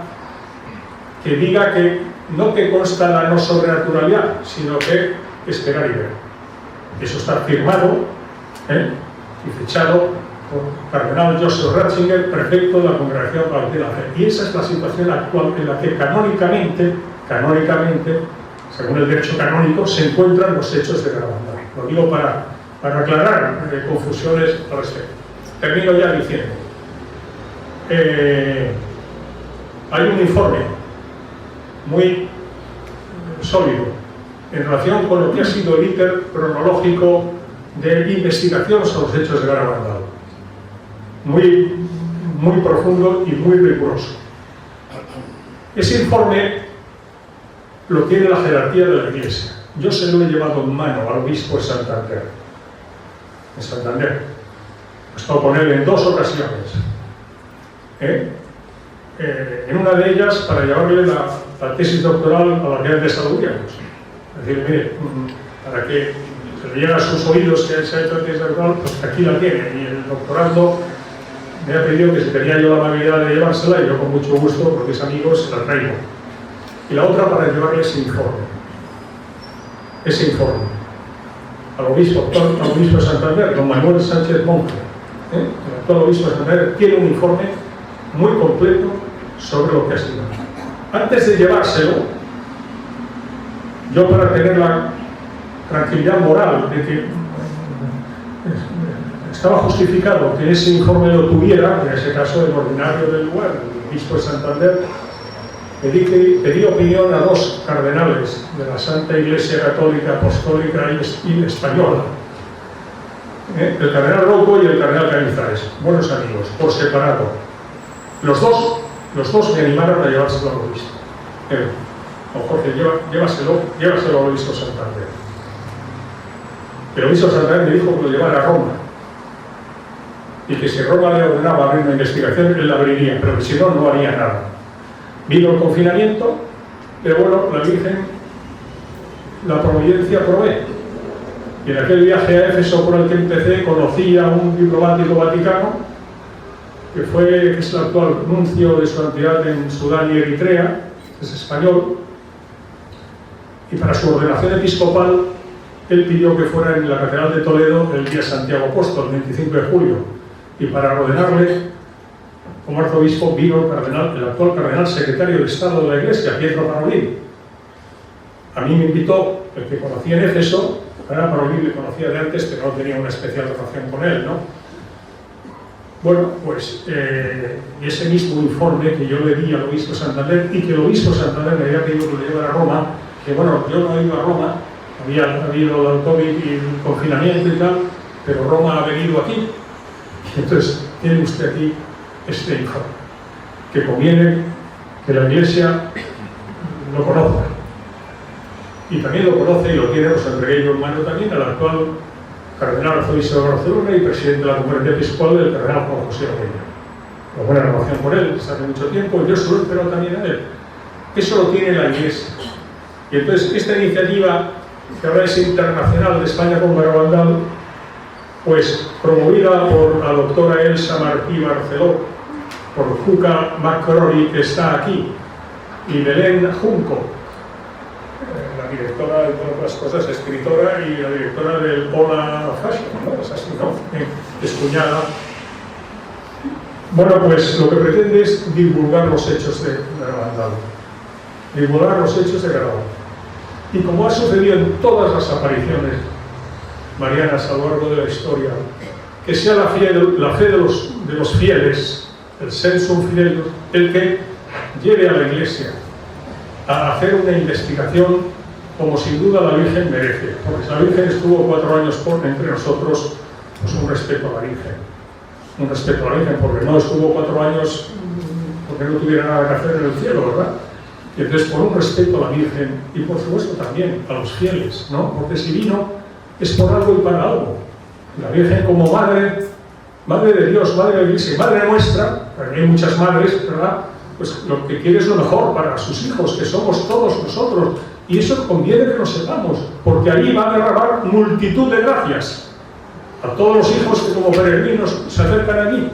que diga que no que consta la no sobrenaturalidad, sino que esperar y ver. Eso está firmado y fechado por el cardenal Joseph Ratzinger, prefecto de la Congregación para la Fe. Y esa es la situación actual en la que canónicamente, según el derecho canónico, se encuentran los hechos de Garabandal. Lo digo para aclarar confusiones al respecto. Termino ya diciendo, hay un informe muy sólido en relación con lo que ha sido el íter cronológico de investigación sobre los hechos de Garabandal. Muy profundo y muy riguroso. Ese informe lo tiene la jerarquía de la Iglesia. Yo se lo he llevado en mano al obispo de Santander. En Santander. He estado con él en 2 ocasiones. En una de ellas para llevarle la tesis doctoral a la que antes aludíamos. Es decir, mire, para que se le llegue a sus oídos que se ha hecho la tesis doctoral, pues aquí la tiene. Y el doctorando me ha pedido que si tenía yo la amabilidad de llevársela, y yo con mucho gusto, porque es amigo, se la traigo. Y la otra para llevarle ese informe. al obispo de Santander, don Manuel Sánchez Monje, el actual obispo de Santander, tiene un informe muy completo sobre lo que ha sido. Antes de llevárselo, yo, para tener la tranquilidad moral de que estaba justificado que ese informe lo tuviera, en ese caso el ordinario del lugar, el obispo de Santander, pedí opinión a dos cardenales de la Santa Iglesia Católica, Apostólica y Española, el cardenal Rocco y el cardenal Cañizares, buenos amigos, por separado. Los dos me animaron a llevárselo al obispo. Jorge, llévaselo al obispo de Santander. El obispo de Santander me dijo que lo llevara a Roma, y que si Roma le ordenaba abrir una investigación, él la abriría, pero que si no, no haría nada. Vino el confinamiento, pero bueno, la Virgen, la providencia provee. Y en aquel viaje a Éfeso por el que empecé, conocí a un diplomático vaticano, que es el actual nuncio de su santidad en Sudán y Eritrea, es español, y para su ordenación episcopal, él pidió que fuera en la Catedral de Toledo el día Santiago Apóstol, el 25 de julio, y para ordenarle como arzobispo vino el actual cardenal secretario de Estado de la Iglesia, Pietro Parolin. A mí me invitó, el que conocía en Éfeso, a Parolin le conocía de antes, pero no tenía una especial relación con él, ¿no? Bueno, pues ese mismo informe que yo le di al obispo de Santander y que el obispo de Santander me había pedido que lo llevara a Roma, que bueno, yo no he ido a Roma, había habido el COVID y el confinamiento y tal, pero Roma ha venido aquí. Entonces, tiene usted aquí este informe, que conviene que la Iglesia lo conozca. Y también lo conoce y lo tiene, os entregué yo en mano también al actual cardenal arzobispo de Barcelona y presidente de la Conferencia Episcopal, del cardenal Juan José Orellana. Una buena relación con él, desde hace mucho tiempo, y yo solo espero también a él. Eso lo tiene la Iglesia. Y entonces, esta iniciativa, que ahora es internacional de España con Garabandal, pues promovida por la doctora Elsa Martí Barceló, por Juca McCrory, que está aquí, y Belén Junco, la directora de todas las cosas, escritora y la directora del Ola Fashion, ¿no? Es así, ¿no? Es cuñada. Bueno, pues lo que pretende es divulgar los hechos de Garabandal. Divulgar los hechos de Garabandal. Y como ha sucedido en todas las apariciones marianas a lo largo de la historia, que sea la fe de los fieles, el sensum fidelium, el que lleve a la Iglesia a hacer una investigación como sin duda la Virgen merece, porque la Virgen estuvo 4 años entre nosotros, pues un respeto a la Virgen, porque no estuvo 4 años porque no tuviera nada que hacer en el cielo, ¿verdad? Y entonces por un respeto a la Virgen y por supuesto también a los fieles, ¿no? Porque si vino es por algo y para algo. La Virgen como madre de Dios, madre de la Iglesia, madre nuestra, porque hay muchas madres, ¿verdad? Pues lo que quiere es lo mejor para sus hijos, que somos todos nosotros, y eso conviene que lo sepamos, porque allí va a derramar multitud de gracias a todos los hijos que como peregrinos se acercan allí,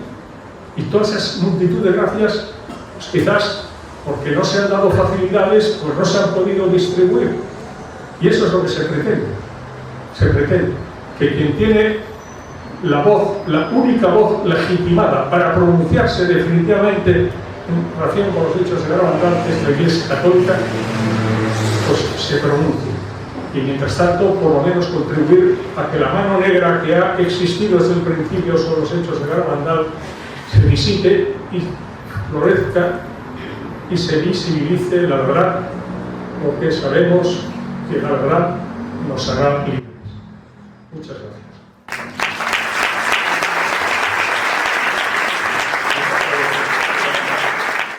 y toda esa multitud de gracias, pues quizás porque no se han dado facilidades, pues no se han podido distribuir, y eso es lo que se pretende, que quien tiene la voz, la única voz legitimada para pronunciarse definitivamente en relación con los hechos de Garabandal, es la Iglesia Católica, pues se pronuncie. Y mientras tanto, por lo menos contribuir a que la mano negra que ha existido desde el principio sobre los hechos de Garabandal se disipe y florezca y se visibilice la verdad, porque sabemos que la verdad nos hará libres. Muchas gracias.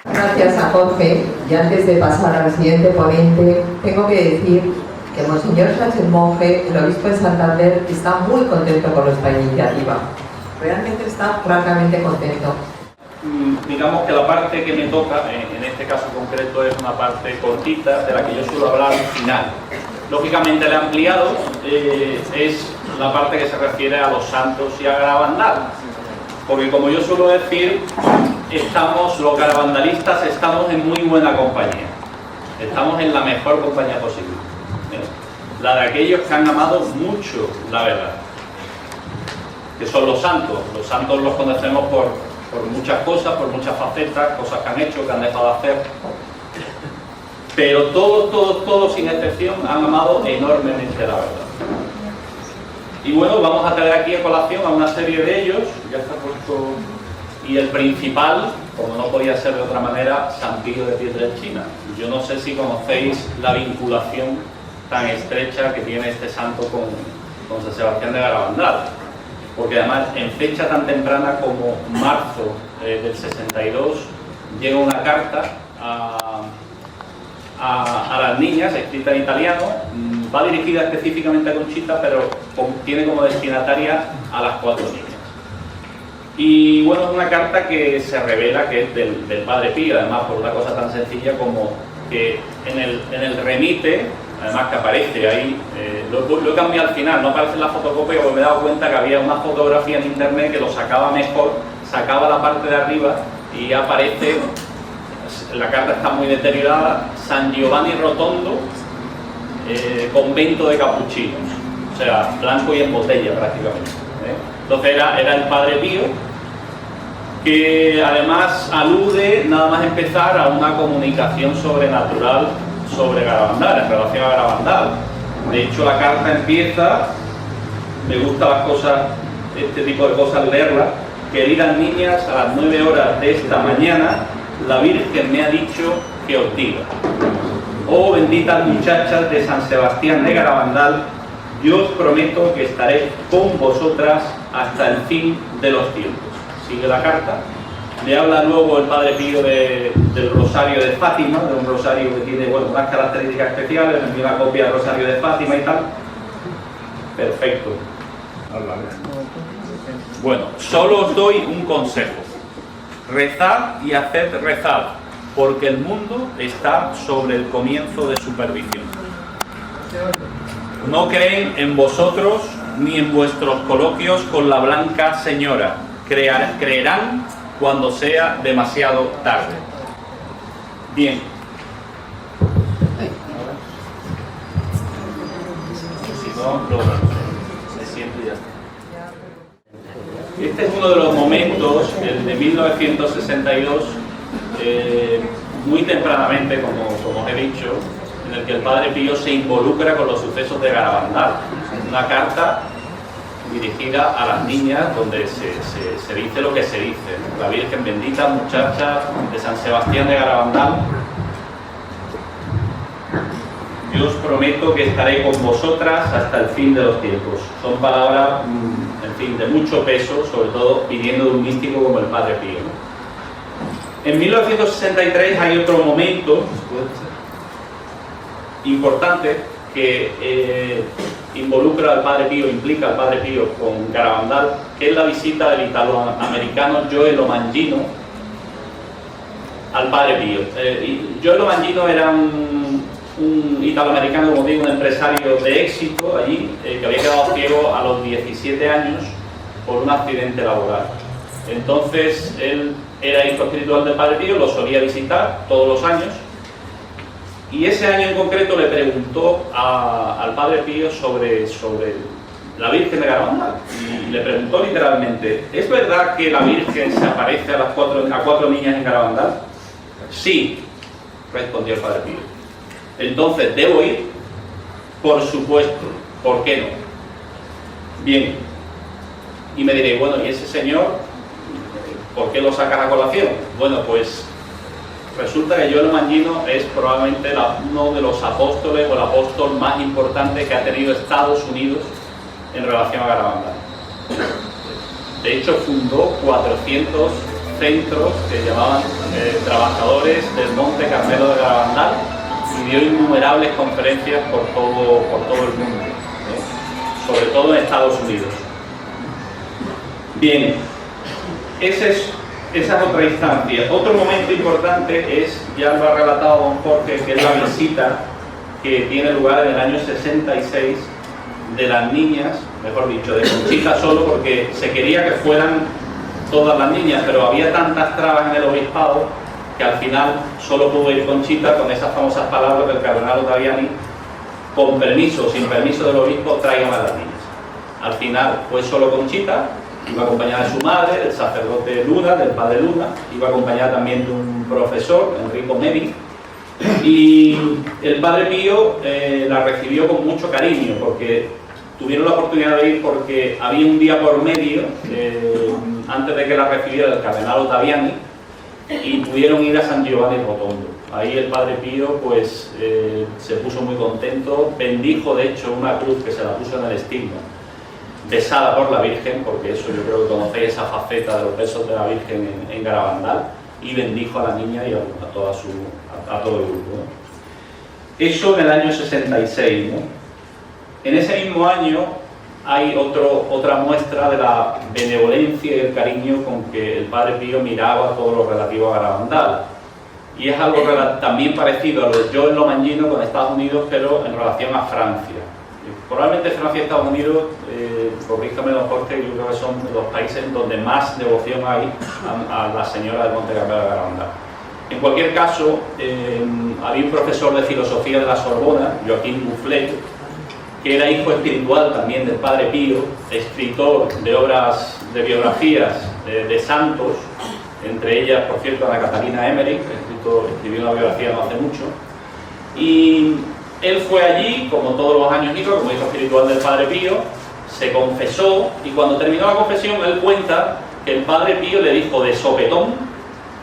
Gracias a Jorge, y antes de pasar al siguiente ponente, tengo que decir que Monseñor Sánchez Monje, el obispo de Santander, está muy contento con nuestra iniciativa. Realmente está francamente contento. Digamos que la parte que me toca, en este caso concreto, es una parte cortita de la que yo suelo hablar final. Lógicamente el ampliado es la parte que se refiere a los santos y a Garabandal, porque como yo suelo decir, los garabandalistas estamos en muy buena compañía, estamos en la mejor compañía posible. la de aquellos que han amado mucho la verdad, que son los santos. Los santos los conocemos por muchas cosas, por muchas facetas, cosas que han hecho, que han dejado de hacer, pero todos sin excepción han amado enormemente la verdad. Y bueno, vamos a traer aquí a colación a una serie de ellos, ya está puesto, y el principal, como no podía ser de otra manera, San Pío de Pietrelcina. Yo no sé si conocéis la vinculación tan estrecha que tiene este santo con San Sebastián de Garabandal, porque además en fecha tan temprana como marzo del 62 llega una carta a las niñas, escrita en italiano, va dirigida específicamente a Conchita, pero tiene como destinataria a las 4 niñas. Y bueno, es una carta que se revela que es del Padre Pío, además por una cosa tan sencilla como que en el remite, además que aparece ahí, lo he cambiado al final, no aparece en la fotocopia porque me he dado cuenta que había una fotografía en internet que lo sacaba mejor, sacaba la parte de arriba y aparece, la carta está muy deteriorada, San Giovanni Rotondo, convento de capuchinos, o sea, blanco y en botella prácticamente. Entonces era el Padre Pío, que además alude, nada más empezar, a una comunicación sobrenatural sobre Garabandal, en relación a Garabandal. De hecho, la carta empieza, me gustan las cosas, este tipo de cosas, leerlas. Queridas niñas, a las 9 horas de esta mañana, la Virgen me ha dicho que os diga: oh benditas muchachas de San Sebastián de Garabandal, yo os prometo que estaré con vosotras hasta el fin de los tiempos. Sigue la carta. Le habla luego el Padre Pío del Rosario de Fátima, de un rosario que tiene, bueno, unas características especiales, me envió una copia del Rosario de Fátima y tal. Perfecto. Bueno, solo os doy un consejo: rezad y haced rezar, porque el mundo está sobre el comienzo de su perdición. No creen en vosotros ni en vuestros coloquios con la Blanca Señora. Creerán cuando sea demasiado tarde. Bien. Si no, me siento y ya está. Este es uno de los momentos, el de 1962, muy tempranamente, como os he dicho, en el que el Padre Pío se involucra con los sucesos de Garabandal. Una carta dirigida a las niñas donde se dice lo que se dice. La Virgen bendita, muchachas de San Sebastián de Garabandal, yo os prometo que estaré con vosotras hasta el fin de los tiempos. Son palabras, en fin, de mucho peso, sobre todo pidiendo de un místico como el Padre Pío, ¿no? En 1963 hay otro momento importante que involucra al Padre Pío, implica al Padre Pío con Garabandal, que es la visita del italoamericano Joelo Mangino al Padre Pío. Joelo Mangino era un italoamericano, como digo, un empresario de éxito allí, que había quedado ciego a los 17 años por un accidente laboral. Entonces él era hijo espiritual del Padre Pío, lo solía visitar todos los años. Y ese año en concreto le preguntó al Padre Pío sobre la Virgen de Garabandal. Y le preguntó literalmente: ¿es verdad que la Virgen se aparece a 4 niñas en Garabandal? Sí, respondió el Padre Pío. Entonces, ¿debo ir? Por supuesto, ¿por qué no? Bien. Y me diréis, bueno, ¿y ese señor por qué lo sacas a colación? Bueno, pues resulta que Joelo Mangino es probablemente uno de los apóstoles o el apóstol más importante que ha tenido Estados Unidos en relación a Garabandal. De hecho, fundó 400 centros que llamaban trabajadores del Monte Carmelo de Garabandal y dio innumerables conferencias por todo el mundo, sobre todo en Estados Unidos. Bien, esa es otra instancia. Otro momento importante es, ya lo ha relatado don Jorge, que es la visita que tiene lugar en el año 66 de las niñas, mejor dicho, de Conchita solo, porque se quería que fueran todas las niñas, pero había tantas trabas en el obispado que al final solo pudo ir Conchita con esas famosas palabras del cardenal Ottaviani, con permiso o sin permiso del obispo, traigan a las niñas. Al final fue solo Conchita, iba acompañada de su madre, del sacerdote Luna, del padre Luna, iba acompañada también de un profesor, Enrico Medi, y el padre Pío la recibió con mucho cariño, porque tuvieron la oportunidad de ir porque había un día por medio, antes de que la recibiera el cardenal Ottaviani, y pudieron ir a San Giovanni Rotondo. Ahí el padre Pío pues se puso muy contento, bendijo de hecho una cruz que se la puso en el estigma, besada por la Virgen, porque eso yo creo que conocéis esa faceta de los besos de la Virgen en Garabandal, y bendijo a la niña y a todo el grupo, ¿no? Eso en el año 66, ¿no? En ese mismo año hay otra muestra de la benevolencia y el cariño con que el padre Pío miraba todo lo relativo a Garabandal. Y es algo también parecido a lo de Joel Lomangino con Estados Unidos, pero en relación a Francia. Probablemente Francia y Estados Unidos, corríjame don Jorge, yo creo que son los países donde más devoción hay a la señora del Monte Carmelo de Garabandal. En cualquier caso, había un profesor de filosofía de la Sorbona, Joaquín Bufflet, que era hijo espiritual también del padre Pío, escritor de obras de biografías de santos, entre ellas, por cierto, Ana Catalina Emmerich, escribió una biografía no hace mucho, y él fue allí, como todos los años iba, como hijo espiritual del padre Pío, se confesó, y cuando terminó la confesión, él cuenta que el padre Pío le dijo de sopetón: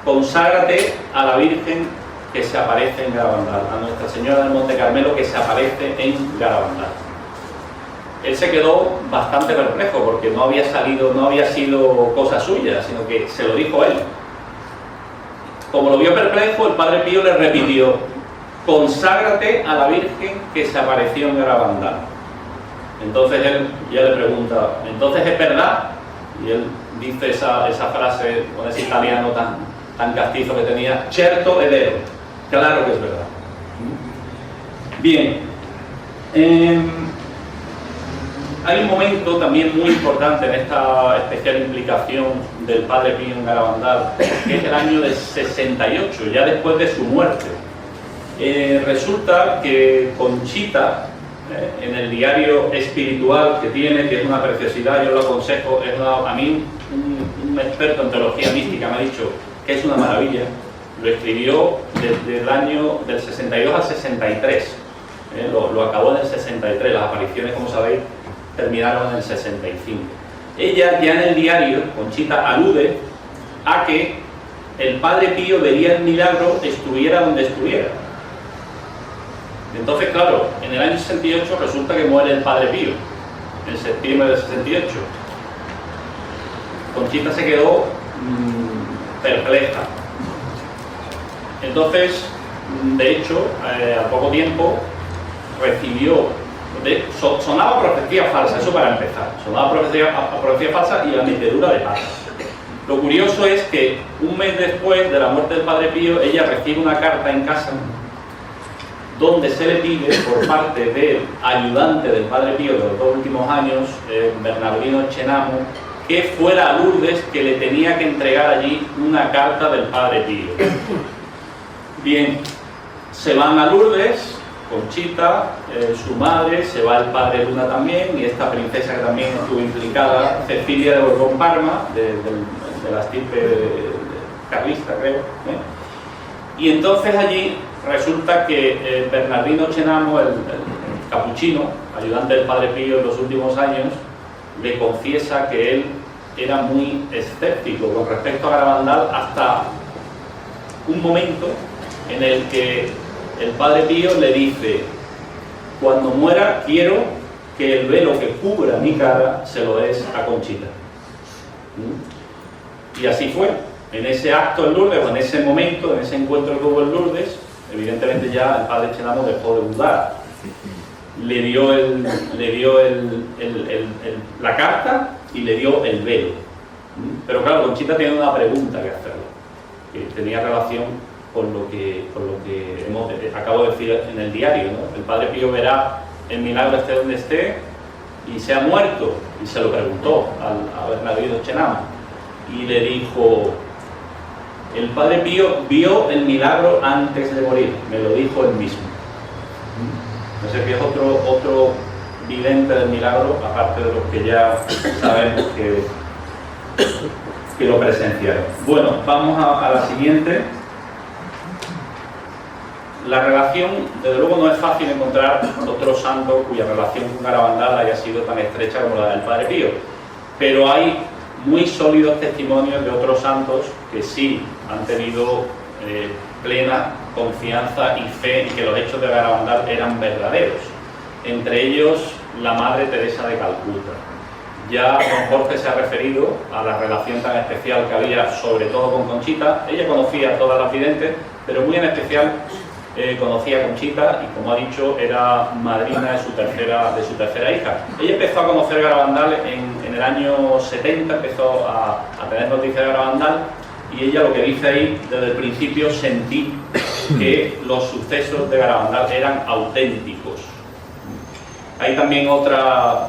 conságrate a la Virgen que se aparece en Garabandal, a Nuestra Señora del Monte Carmelo que se aparece en Garabandal. Él se quedó bastante perplejo porque no había sido cosa suya, sino que se lo dijo él. Como lo vio perplejo, el padre Pío le repitió: conságrate a la Virgen que se apareció en Garabandal. Entonces él ya le pregunta: ¿entonces es verdad? Y él dice esa frase con ese italiano tan castizo que tenía: certo è vero, claro que es verdad. Bien, hay un momento también muy importante en esta especial implicación del padre Pío en Garabandal, que es el año del 68, ya después de su muerte. Resulta que Conchita, en el diario espiritual que tiene, que es una preciosidad, yo lo aconsejo, a mí un experto en teología mística me ha dicho que es una maravilla, lo escribió desde el año del 62 al 63, lo acabó en el 63, las apariciones, como sabéis, terminaron en el 65. Ella ya en el diario, Conchita, alude a que el padre Pío vería el milagro estuviera donde estuviera. Entonces, claro, en el año 68 resulta que muere el padre Pío, en septiembre del 68. Conchita se quedó perpleja. Entonces, de hecho, a poco tiempo recibió, sonaba profecía falsa, eso para empezar, sonaba profecía falsa y la metedura de pata. Lo curioso es que un mes después de la muerte del padre Pío, ella recibe una carta en casa donde se le pide por parte del ayudante del padre Pío de los 2 últimos años, Bernardino Chenamo, que fuera a Lourdes, que le tenía que entregar allí una carta del padre Pío. Bien, se van a Lourdes, Conchita, su madre, se va el padre Luna también, y esta princesa que también estuvo implicada, Cecilia de Borbón Parma, de la estirpe carlista, creo. Y entonces allí resulta que Bernardino Chenamo, el capuchino, ayudante del padre Pío en los últimos años, le confiesa que él era muy escéptico con respecto a Garabandal, hasta un momento en el que el padre Pío le dice: cuando muera quiero que el velo que cubra mi cara se lo des a Conchita. Y así fue. En ese acto en Lourdes, o en ese momento, en ese encuentro que hubo en Lourdes, evidentemente ya el padre Chenamo dejó de dudar. Le dio la carta y le dio el velo. Pero claro, Conchita tiene una pregunta que hacerle, que tenía relación con lo que acabo de decir en el diario, ¿no? El padre Pío verá el milagro esté donde esté y se ha muerto, y se lo preguntó a Bernardino Chenamo, y le dijo: el padre Pío vio el milagro antes de morir, me lo dijo él mismo. Entonces que es otro vidente del milagro, aparte de los que ya sabemos que lo presenciaron. Bueno, vamos a la siguiente. La relación, desde luego no es fácil encontrar otro santo cuya relación con Garabandal haya sido tan estrecha como la del Padre Pío, pero hay muy sólidos testimonios de otros santos que sí han tenido plena confianza y fe en que los hechos de Garabandal eran verdaderos. Entre ellos, la Madre Teresa de Calcuta. Ya don Jorge se ha referido a la relación tan especial que había, sobre todo con Conchita. Ella conocía a todas las videntes, pero muy en especial conocía a Conchita y, como ha dicho, era madrina de su tercera hija. Ella empezó a conocer Garabandal en el año 70, empezó a tener noticias de Garabandal, y ella lo que dice ahí, desde el principio sentí que los sucesos de Garabandal eran auténticos. Hay también otra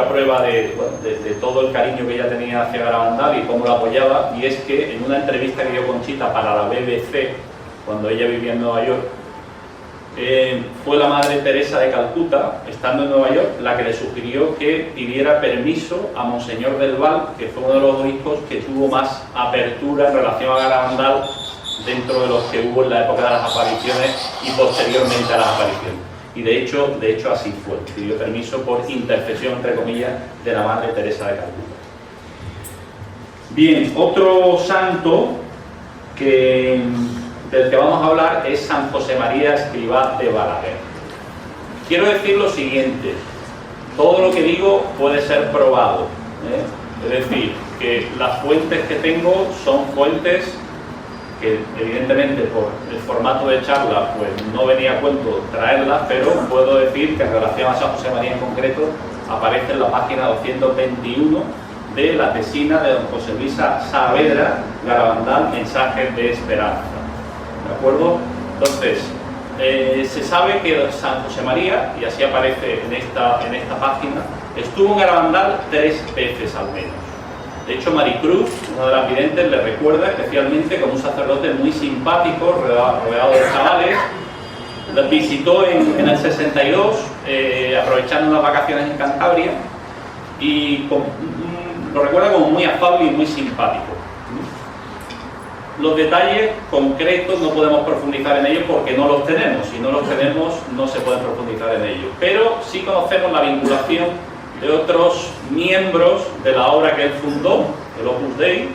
prueba de todo el cariño que ella tenía hacia Garabandal y cómo lo apoyaba, y es que en una entrevista que dio Conchita para la BBC, cuando ella vivía en Nueva York, fue la Madre Teresa de Calcuta, estando en Nueva York, la que le sugirió que pidiera permiso a Monseñor del Val, que fue uno de los obispos que tuvo más apertura en relación a Garabandal dentro de los que hubo en la época de las apariciones y posteriormente a las apariciones. Y de hecho así fue, pidió permiso por intercesión, entre comillas, de la Madre Teresa de Calcuta. Bien, otro santo del que vamos a hablar es San José María Escrivá de Balaguer. Quiero decir lo siguiente: todo lo que digo puede ser probado, es decir, que las fuentes que tengo son fuentes que evidentemente por el formato de charla pues no venía a cuento traerlas, pero puedo decir que en relación a San José María en concreto aparece en la página 221 de la tesina de don José Luis Saavedra, Garabandal, Mensajes de Esperanza. ¿De acuerdo? Entonces, se sabe que San José María, y así aparece en esta página, estuvo en Garabandal 3 veces al menos. De hecho, Maricruz, una de las videntes, le recuerda especialmente como un sacerdote muy simpático, rodeado de chavales. Los visitó en el 62, aprovechando unas vacaciones en Cantabria, y lo recuerda como muy afable y muy simpático. Los detalles concretos no podemos profundizar en ellos porque no los tenemos. Si no los tenemos, no se puede profundizar en ellos. Pero sí conocemos la vinculación de otros miembros de la obra que él fundó, el Opus Dei,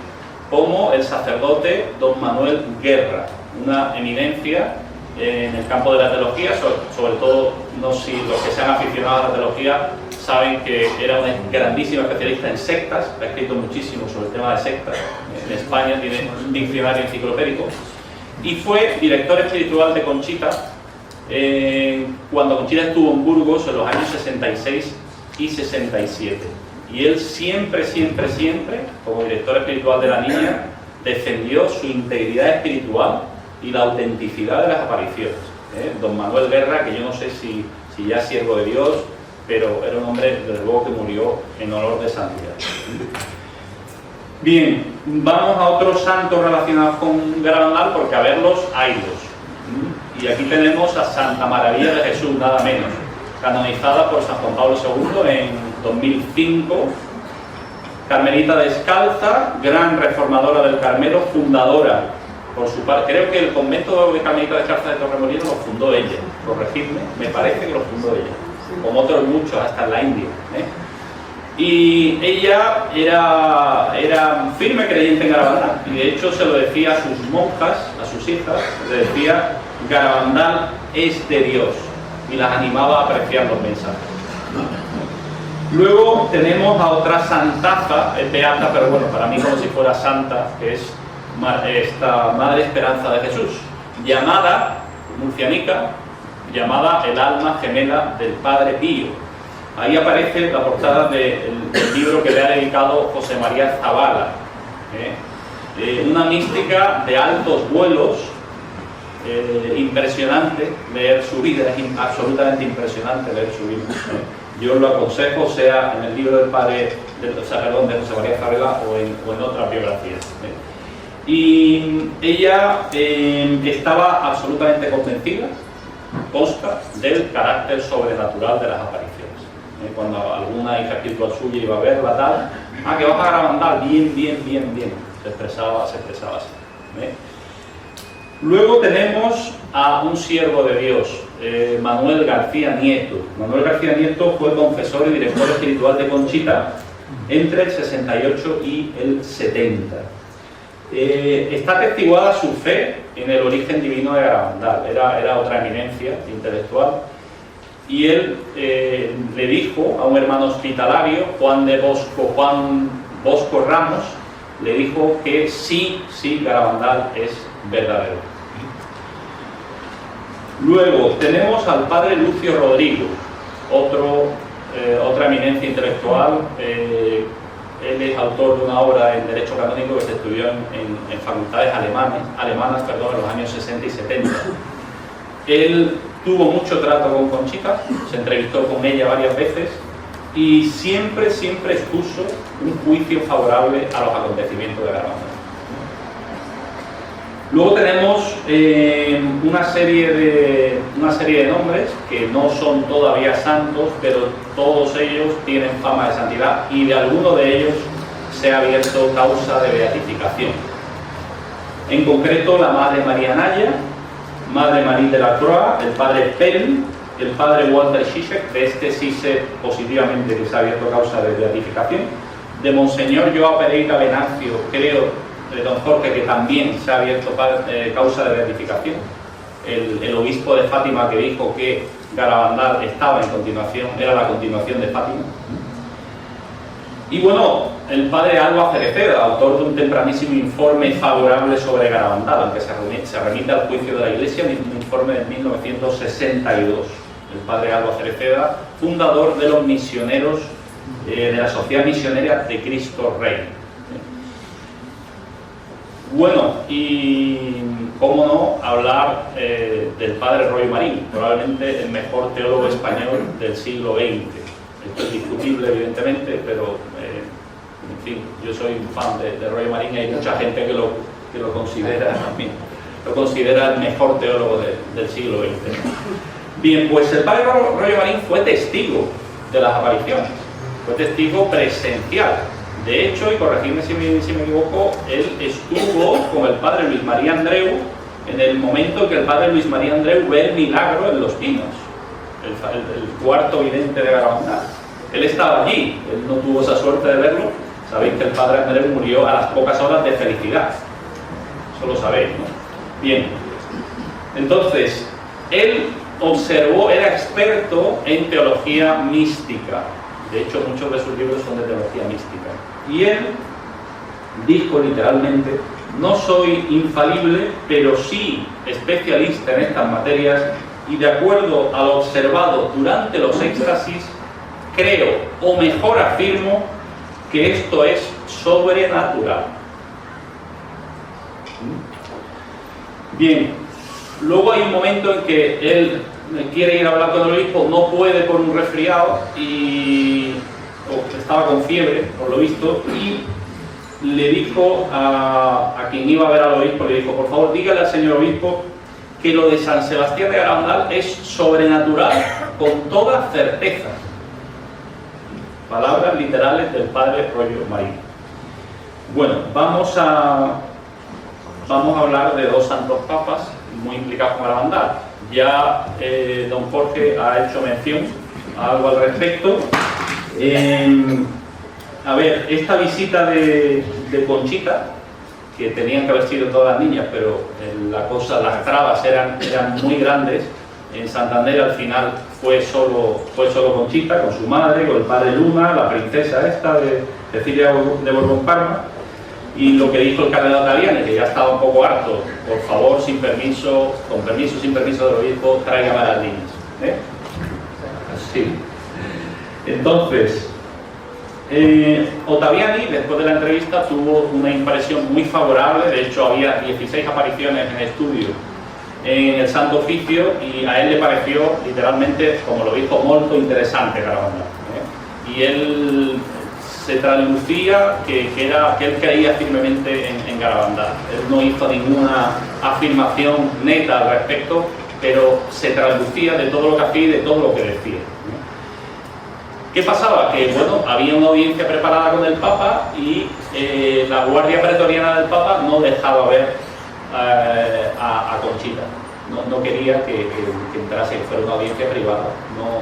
como el sacerdote don Manuel Guerra, una eminencia en el campo de la teología, sobre todo, no sé si los que se han aficionado a la teología saben que era un grandísimo especialista en sectas, ha escrito muchísimo sobre el tema de sectas. En España tiene un diccionario enciclopédico, y fue director espiritual de Conchita cuando Conchita estuvo en Burgos en los años 66 y 67. Y él siempre, como director espiritual de la niña, defendió su integridad espiritual y la autenticidad de las apariciones. Don Manuel Guerra, que yo no sé si ya es siervo de Dios, pero era un hombre, desde luego, que murió en olor de santidad. Bien, vamos a otros santos relacionados con Garabandal, porque a verlos hay dos. Y aquí tenemos a Santa Maravilla de Jesús, nada menos, canonizada por San Juan Pablo II en 2005, carmelita descalza, gran reformadora del Carmelo, fundadora, por su parte, creo que el convento de Carmelita descalza de Torremolinos lo fundó ella, corregidme, me parece que lo fundó ella, como otros muchos, hasta en la India. Y ella era firme creyente en Garabandal, y de hecho se lo decía a sus monjas, a sus hijas, le decía: Garabandal es de Dios, y las animaba a apreciar los mensajes. Luego tenemos a otra santaza, es beata, pero bueno, para mí como si fuera santa, que es esta Madre Esperanza de Jesús, llamada, murcianica, llamada el alma gemela del Padre Pío. Ahí aparece la portada del libro que le ha dedicado José María Zavala. Una mística de altos vuelos, impresionante leer su vida, es absolutamente impresionante leer su vida. Yo lo aconsejo, sea en el libro del de José María Zavala o en otras biografías. Y ella estaba absolutamente convencida, consta del carácter sobrenatural de las apariciones. Cuando alguna hija espiritual suya iba a verla, tal, que vas a Garabandal, bien, se expresaba así. Luego tenemos a un siervo de Dios, Manuel García Nieto. Manuel García Nieto fue confesor y director espiritual de Conchita entre el 68 y el 70. Está atestiguada su fe en el origen divino de Garabandal. Era otra eminencia intelectual. Y él le dijo a un hermano hospitalario, Juan Bosco Ramos, le dijo que sí, Garabandal es verdadero. Luego tenemos al padre Lucio Rodrigo, otra eminencia intelectual. Él es autor de una obra en Derecho Canónico que se estudió en facultades alemanas en los años 60 y 70. Él tuvo mucho trato con Conchita, se entrevistó con ella varias veces y siempre expuso un juicio favorable a los acontecimientos de Garabandal. Luego tenemos una serie de nombres que no son todavía santos, pero todos ellos tienen fama de santidad y de alguno de ellos se ha abierto causa de beatificación. En concreto, la Madre María Naya, Madre Marie de la Croix, el Padre Pell, el Padre Walter Zizek, de este sí sé positivamente que se ha abierto causa de beatificación, de Monseñor Joao Pereira Venancio, creo, de don Jorge, que también se ha abierto causa de beatificación, el obispo de Fátima, que dijo que Garabandal era la continuación de Fátima. Y bueno, el padre Alba Cereceda, autor de un tempranísimo informe favorable sobre Garabandal, aunque se remite al juicio de la Iglesia, un informe de 1962. El padre Alba Cereceda, fundador de los misioneros, de la Sociedad Misionera de Cristo Rey. Bueno, y cómo no hablar del padre Royo Marín, probablemente el mejor teólogo español del siglo XX. Esto es discutible, evidentemente, pero en fin, yo soy un fan de Royo Marín y hay mucha gente que lo considera también. Lo considera el mejor teólogo del siglo XX. Bien, pues el padre Royo Marín fue testigo de las apariciones, fue testigo presencial. De hecho, y corregidme si me equivoco, él estuvo con el padre Luis María Andreu en el momento en que el padre Luis María Andreu ve el milagro en Los Pinos, el cuarto vidente de Garabandal. Él estaba allí, él no tuvo esa suerte de verlo. Sabéis que el padre Andreu murió a las pocas horas de felicidad. Eso lo sabéis, ¿no? Bien. Entonces, él observó, era experto en teología mística. De hecho, muchos de sus libros son de teología mística. Y él dijo literalmente: no soy infalible, pero sí especialista en estas materias, y de acuerdo a lo observado durante los éxtasis, creo, o mejor afirmo, que esto es sobrenatural. Bien, luego hay un momento en que él quiere ir a hablar con el obispo, no puede por un resfriado estaba con fiebre, por lo visto, y le dijo a quien iba a ver al obispo, le dijo: por favor, dígale al señor obispo que lo de San Sebastián de Garabandal es sobrenatural con toda certeza. Palabras literales del padre Royo Marín. Bueno, vamos a hablar de dos santos papas muy implicados con Garabandal. Ya don Jorge ha hecho mención a algo al respecto. A ver, esta visita de Conchita, que tenían que haber sido todas las niñas, pero las trabas eran muy grandes. En Santander al final fue solo Conchita, con su madre, con el padre Luna, la princesa esta de Cecilia de Borbón-Parma. Y lo que dijo el cardenal Taviani, que ya estaba un poco harto: por favor, sin permiso del obispo, tráigame a las niñas. Sí. Entonces, Ottaviani, después de la entrevista, tuvo una impresión muy favorable. De hecho, había 16 apariciones en estudio en el Santo Oficio, y a él le pareció, literalmente, como lo dijo, molto interesante Garabandal. Y él se traslucía que él creía firmemente en Garabandal. Él no hizo ninguna afirmación neta al respecto, pero se traducía de todo lo que hacía y de todo lo que decía, ¿no? ¿Qué pasaba? Que bueno, había una audiencia preparada con el Papa y la guardia pretoriana del Papa no dejaba ver a Conchita. No quería que entrase, que fuera una audiencia privada.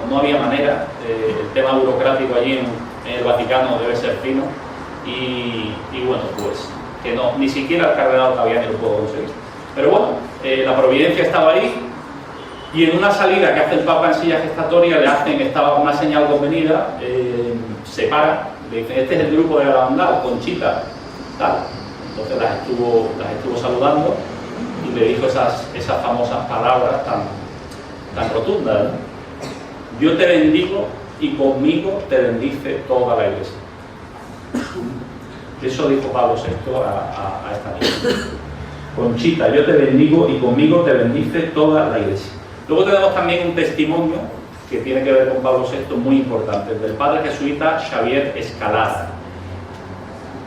No había manera. El tema burocrático allí en el Vaticano debe ser fino. Y bueno, pues que no, ni siquiera el cardenal Taviani lo pudo conseguir. Pero bueno, la providencia estaba ahí. Y en una salida que hace el Papa en silla gestatoria le hacen una señal convenida, se para, le dicen: este es el grupo de Garabandal, Conchita, tal. Entonces las estuvo saludando y le dijo esas famosas palabras tan rotundas, ¿no? Yo te bendigo y conmigo te bendice toda la Iglesia. Eso dijo Pablo VI a esta niña. Conchita, yo te bendigo y conmigo te bendice toda la Iglesia. Luego tenemos también un testimonio que tiene que ver con Pablo VI muy importante, del padre jesuita Xavier Escalada,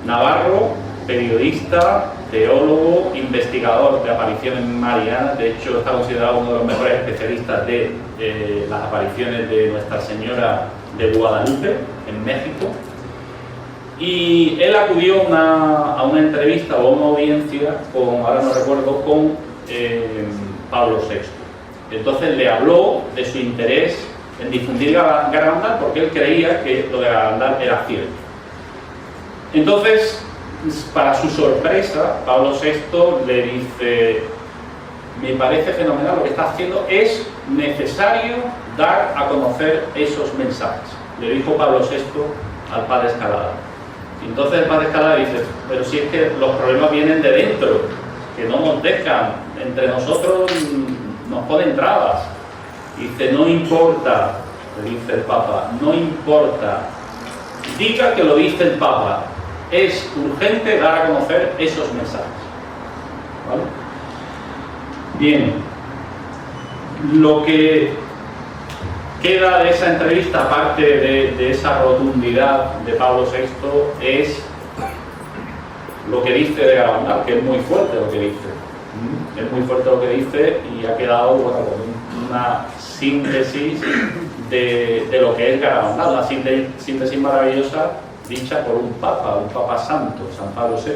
navarro, periodista, teólogo, investigador de apariciones marianas. De hecho, está considerado uno de los mejores especialistas de las apariciones de Nuestra Señora de Guadalupe en México. Y él acudió a una entrevista o a una audiencia ahora no recuerdo, con Pablo VI. Entonces le habló de su interés en difundir Garabandal porque él creía que lo de Garabandal era cierto. Entonces, para su sorpresa, Pablo VI le dice: me parece fenomenal lo que está haciendo, es necesario dar a conocer esos mensajes. Le dijo Pablo VI al padre Escalada. Entonces el padre Escalada dice: pero si es que los problemas vienen de dentro, que no nos dejan, entre nosotros nos ponen trabas. Dice: no importa, le dice el Papa, no importa, diga que lo dice el Papa, es urgente dar a conocer esos mensajes. ¿Vale? Bien, lo que queda de esa entrevista, aparte de esa rotundidad de Pablo VI, es lo que dice de Garabandal, que es muy fuerte lo que dice. Es muy fuerte lo que dice y ha quedado, bueno, una síntesis de lo que es Garabandal, una síntesis maravillosa dicha por un Papa santo, San Pablo VI,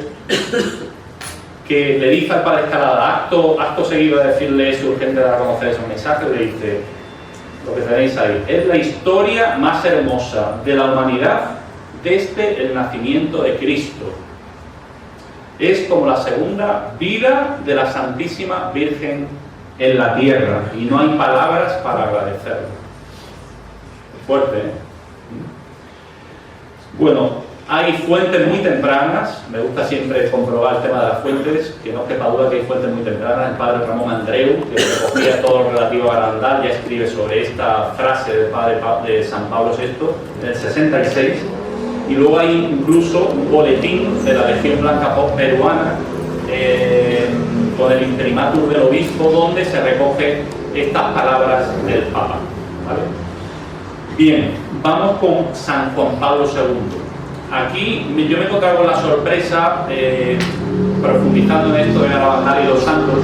que le dice al padre Escalada, acto seguido de decirle es urgente dar a conocer esos mensajes, le dice lo que tenéis ahí: es la historia más hermosa de la humanidad desde el nacimiento de Cristo. Es como la segunda vida de la Santísima Virgen en la tierra y no hay palabras para agradecerlo. Fuerte, ¿eh? Bueno, hay fuentes muy tempranas, me gusta siempre comprobar el tema de las fuentes, que no quepa duda que hay fuentes muy tempranas. El padre Ramón Andreu, que recogía todo lo relativo a Garabandal, ya escribe sobre esta frase de San Pablo VI en el 66. Y luego hay incluso un boletín de la Legión Blanca peruana con el imprimatur del obispo, donde se recogen estas palabras del Papa. ¿Vale? Bien, vamos con San Juan Pablo II. Aquí yo me he encontrado con la sorpresa, profundizando en esto de Garabandal y los santos,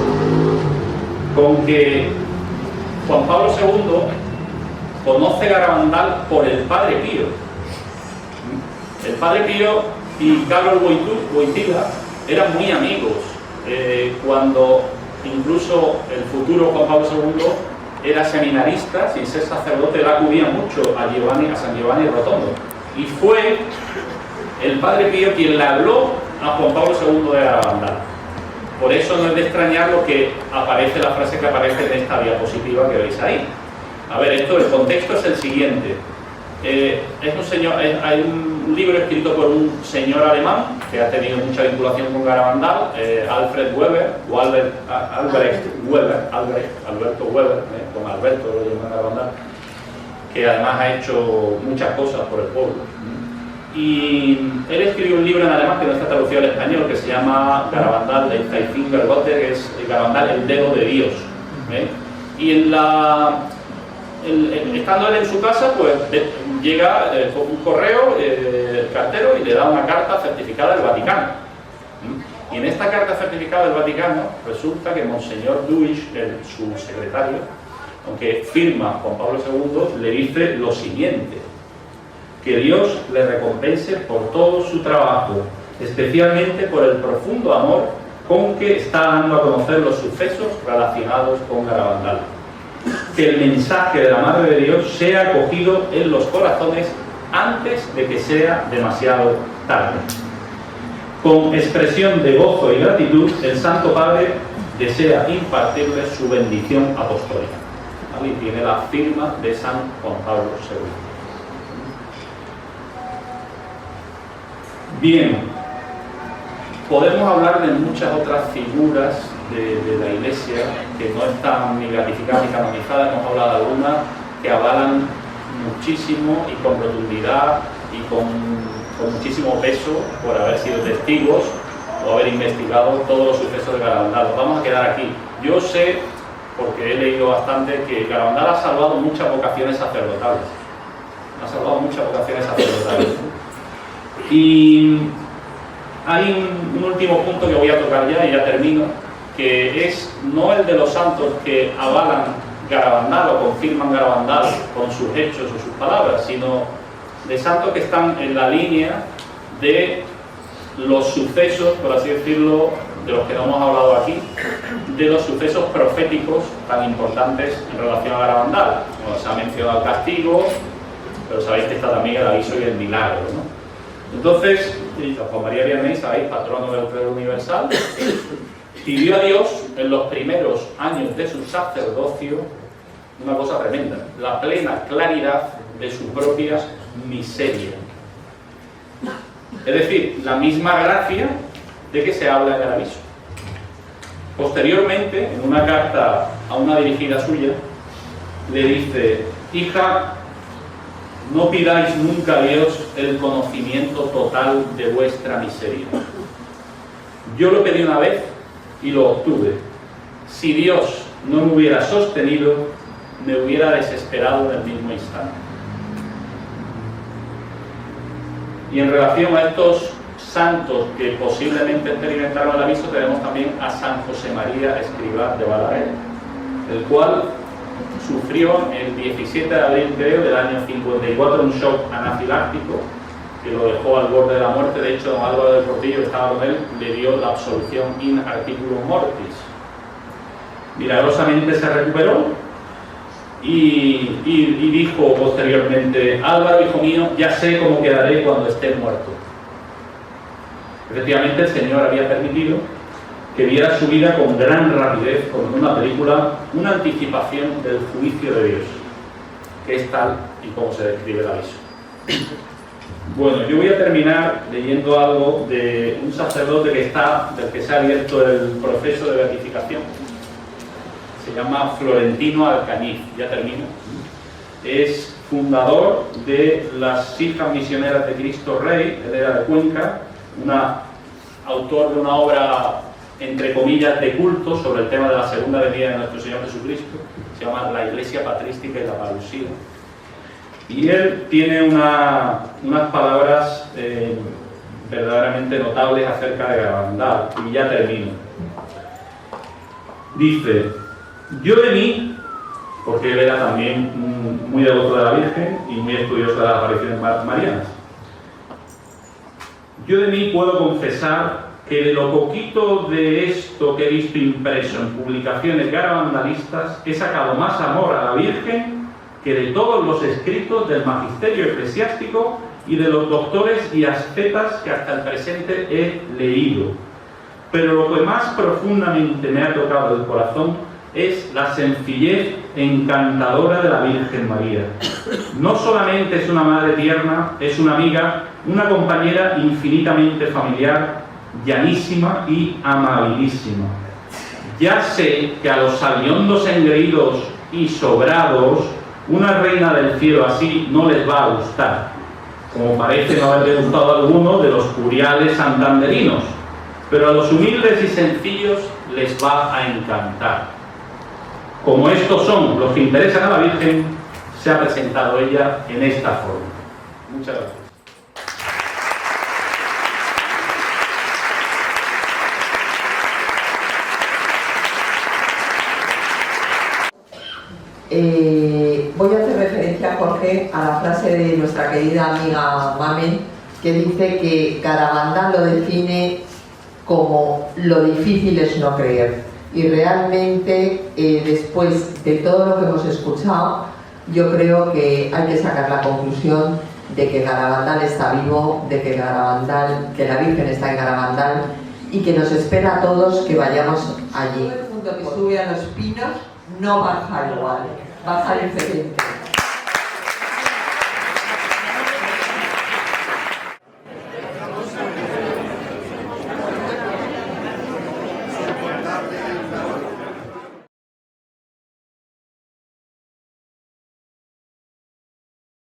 con que Juan Pablo II conoce Garabandal por el Padre Pío. El Padre Pío y Carlos Wojtyła eran muy amigos, cuando incluso el futuro Juan Pablo II era seminarista, sin ser sacerdote, él acudía mucho a San Giovanni Rotondo. Y fue el Padre Pío quien le habló a Juan Pablo II de Garabandal. Por eso no es de extrañar lo que aparece, la frase que aparece en esta diapositiva que veis ahí. A ver, el contexto es el siguiente. Hay un libro escrito por un señor alemán que ha tenido mucha vinculación con Garabandal, Alfred Weber, o Alberto Weber, con Alberto lo llaman Garabandal, que además ha hecho muchas cosas por el pueblo. Y él escribió un libro en alemán que no está traducido al español, que se llama Garabandal, el Zeifingergott, que es Garabandal, el dedo de Dios. Y estando él en su casa, pues llega un correo, el cartero, y le da una carta certificada del Vaticano. Y en esta carta certificada del Vaticano resulta que Monseñor Duich, su secretario, aunque firma Juan Pablo II, le dice lo siguiente: que Dios le recompense por todo su trabajo, especialmente por el profundo amor con que está dando a conocer los sucesos relacionados con Garabandal. Que el mensaje de la Madre de Dios sea acogido en los corazones antes de que sea demasiado tarde. Con expresión de gozo y gratitud, el Santo Padre desea impartirle su bendición apostólica. ¿Vale? Y tiene la firma de San Juan Pablo II. Bien, podemos hablar de muchas otras figuras de la Iglesia que no están ni beatificadas ni canonizadas. Hemos hablado de algunas que avalan muchísimo y con rotundidad y con muchísimo peso por haber sido testigos o haber investigado todos los sucesos de Garabandal. Nos vamos a quedar aquí. Yo sé, porque he leído bastante, que Garabandal ha salvado muchas vocaciones sacerdotales. Ha salvado muchas vocaciones sacerdotales. Y hay un último punto que voy a tocar ya y ya termino, que es no el de los santos que avalan Garabandal o confirman Garabandal con sus hechos o sus palabras, sino de santos que están en la línea de los sucesos, por así decirlo, de los que no hemos hablado aquí, de los sucesos proféticos tan importantes en relación a Garabandal. Bueno, se ha mencionado el castigo, pero sabéis que está también el aviso y el milagro, ¿no? Entonces, San Juan María Vianney, sabéis, patrono del clero universal, pidió a Dios en los primeros años de su sacerdocio una cosa tremenda: la plena claridad de su propia miseria. Es decir, la misma gracia de que se habla en el aviso. Posteriormente, en una carta a una dirigida suya, le dice: hija, no pidáis nunca a Dios el conocimiento total de vuestra miseria. Yo lo pedí una vez y lo obtuve. Si Dios no me hubiera sostenido, me hubiera desesperado en el mismo instante. Y en relación a estos santos que posiblemente experimentaron el aviso, tenemos también a San José María Escrivá de Balaguer, el cual sufrió el 17 de abril, creo, del año 54 un shock anafiláctico que lo dejó al borde de la muerte. De hecho, don Álvaro del Portillo, que estaba con él, le dio la absolución in articulo mortis. Milagrosamente se recuperó y dijo posteriormente: Álvaro, hijo mío, ya sé cómo quedaré cuando esté muerto. Efectivamente, el Señor había permitido que viera su vida con gran rapidez, como en una película, una anticipación del juicio de Dios, que es tal y como se describe el aviso. Bueno, yo voy a terminar leyendo algo de un sacerdote del que se ha abierto el proceso de beatificación. Se llama Florentino Alcañiz. Ya termino. Es fundador de las Hijas Misioneras de Cristo Rey. Él era de Cuenca, autor de una obra, entre comillas, de culto sobre el tema de la segunda venida de nuestro Señor Jesucristo. Se llama La Iglesia Patrística y la Parusía. Y él tiene unas palabras verdaderamente notables acerca de Garabandal. Y ya termino. Dice: yo de mí, porque él era también muy devoto de la Virgen y muy estudioso de las apariciones marianas, yo de mí puedo confesar que de lo poquito de esto que he visto impreso en publicaciones garabandalistas he sacado más amor a la Virgen que de todos los escritos del magisterio eclesiástico y de los doctores y ascetas que hasta el presente he leído. Pero lo que más profundamente me ha tocado el corazón es la sencillez encantadora de la Virgen María. No solamente es una madre tierna, es una amiga, una compañera infinitamente familiar, llanísima y amabilísima. Ya sé que a los sabiondos engreídos y sobrados una reina del cielo así no les va a gustar, como parece no haberle gustado a alguno de los curiales santanderinos, pero a los humildes y sencillos les va a encantar. Como estos son los que interesan a la Virgen, se ha presentado ella en esta forma. Muchas gracias. homenaje a la frase de nuestra querida amiga Mamen, que dice que Garabandal lo define como lo difícil es no creer. Y realmente, después de todo lo que hemos escuchado, yo creo que hay que sacar la conclusión de que Garabandal está vivo, de que la Virgen está en Garabandal y que nos espera a todos que vayamos allí. Todo el mundo que sube a los pinos no baja igual, baja diferente.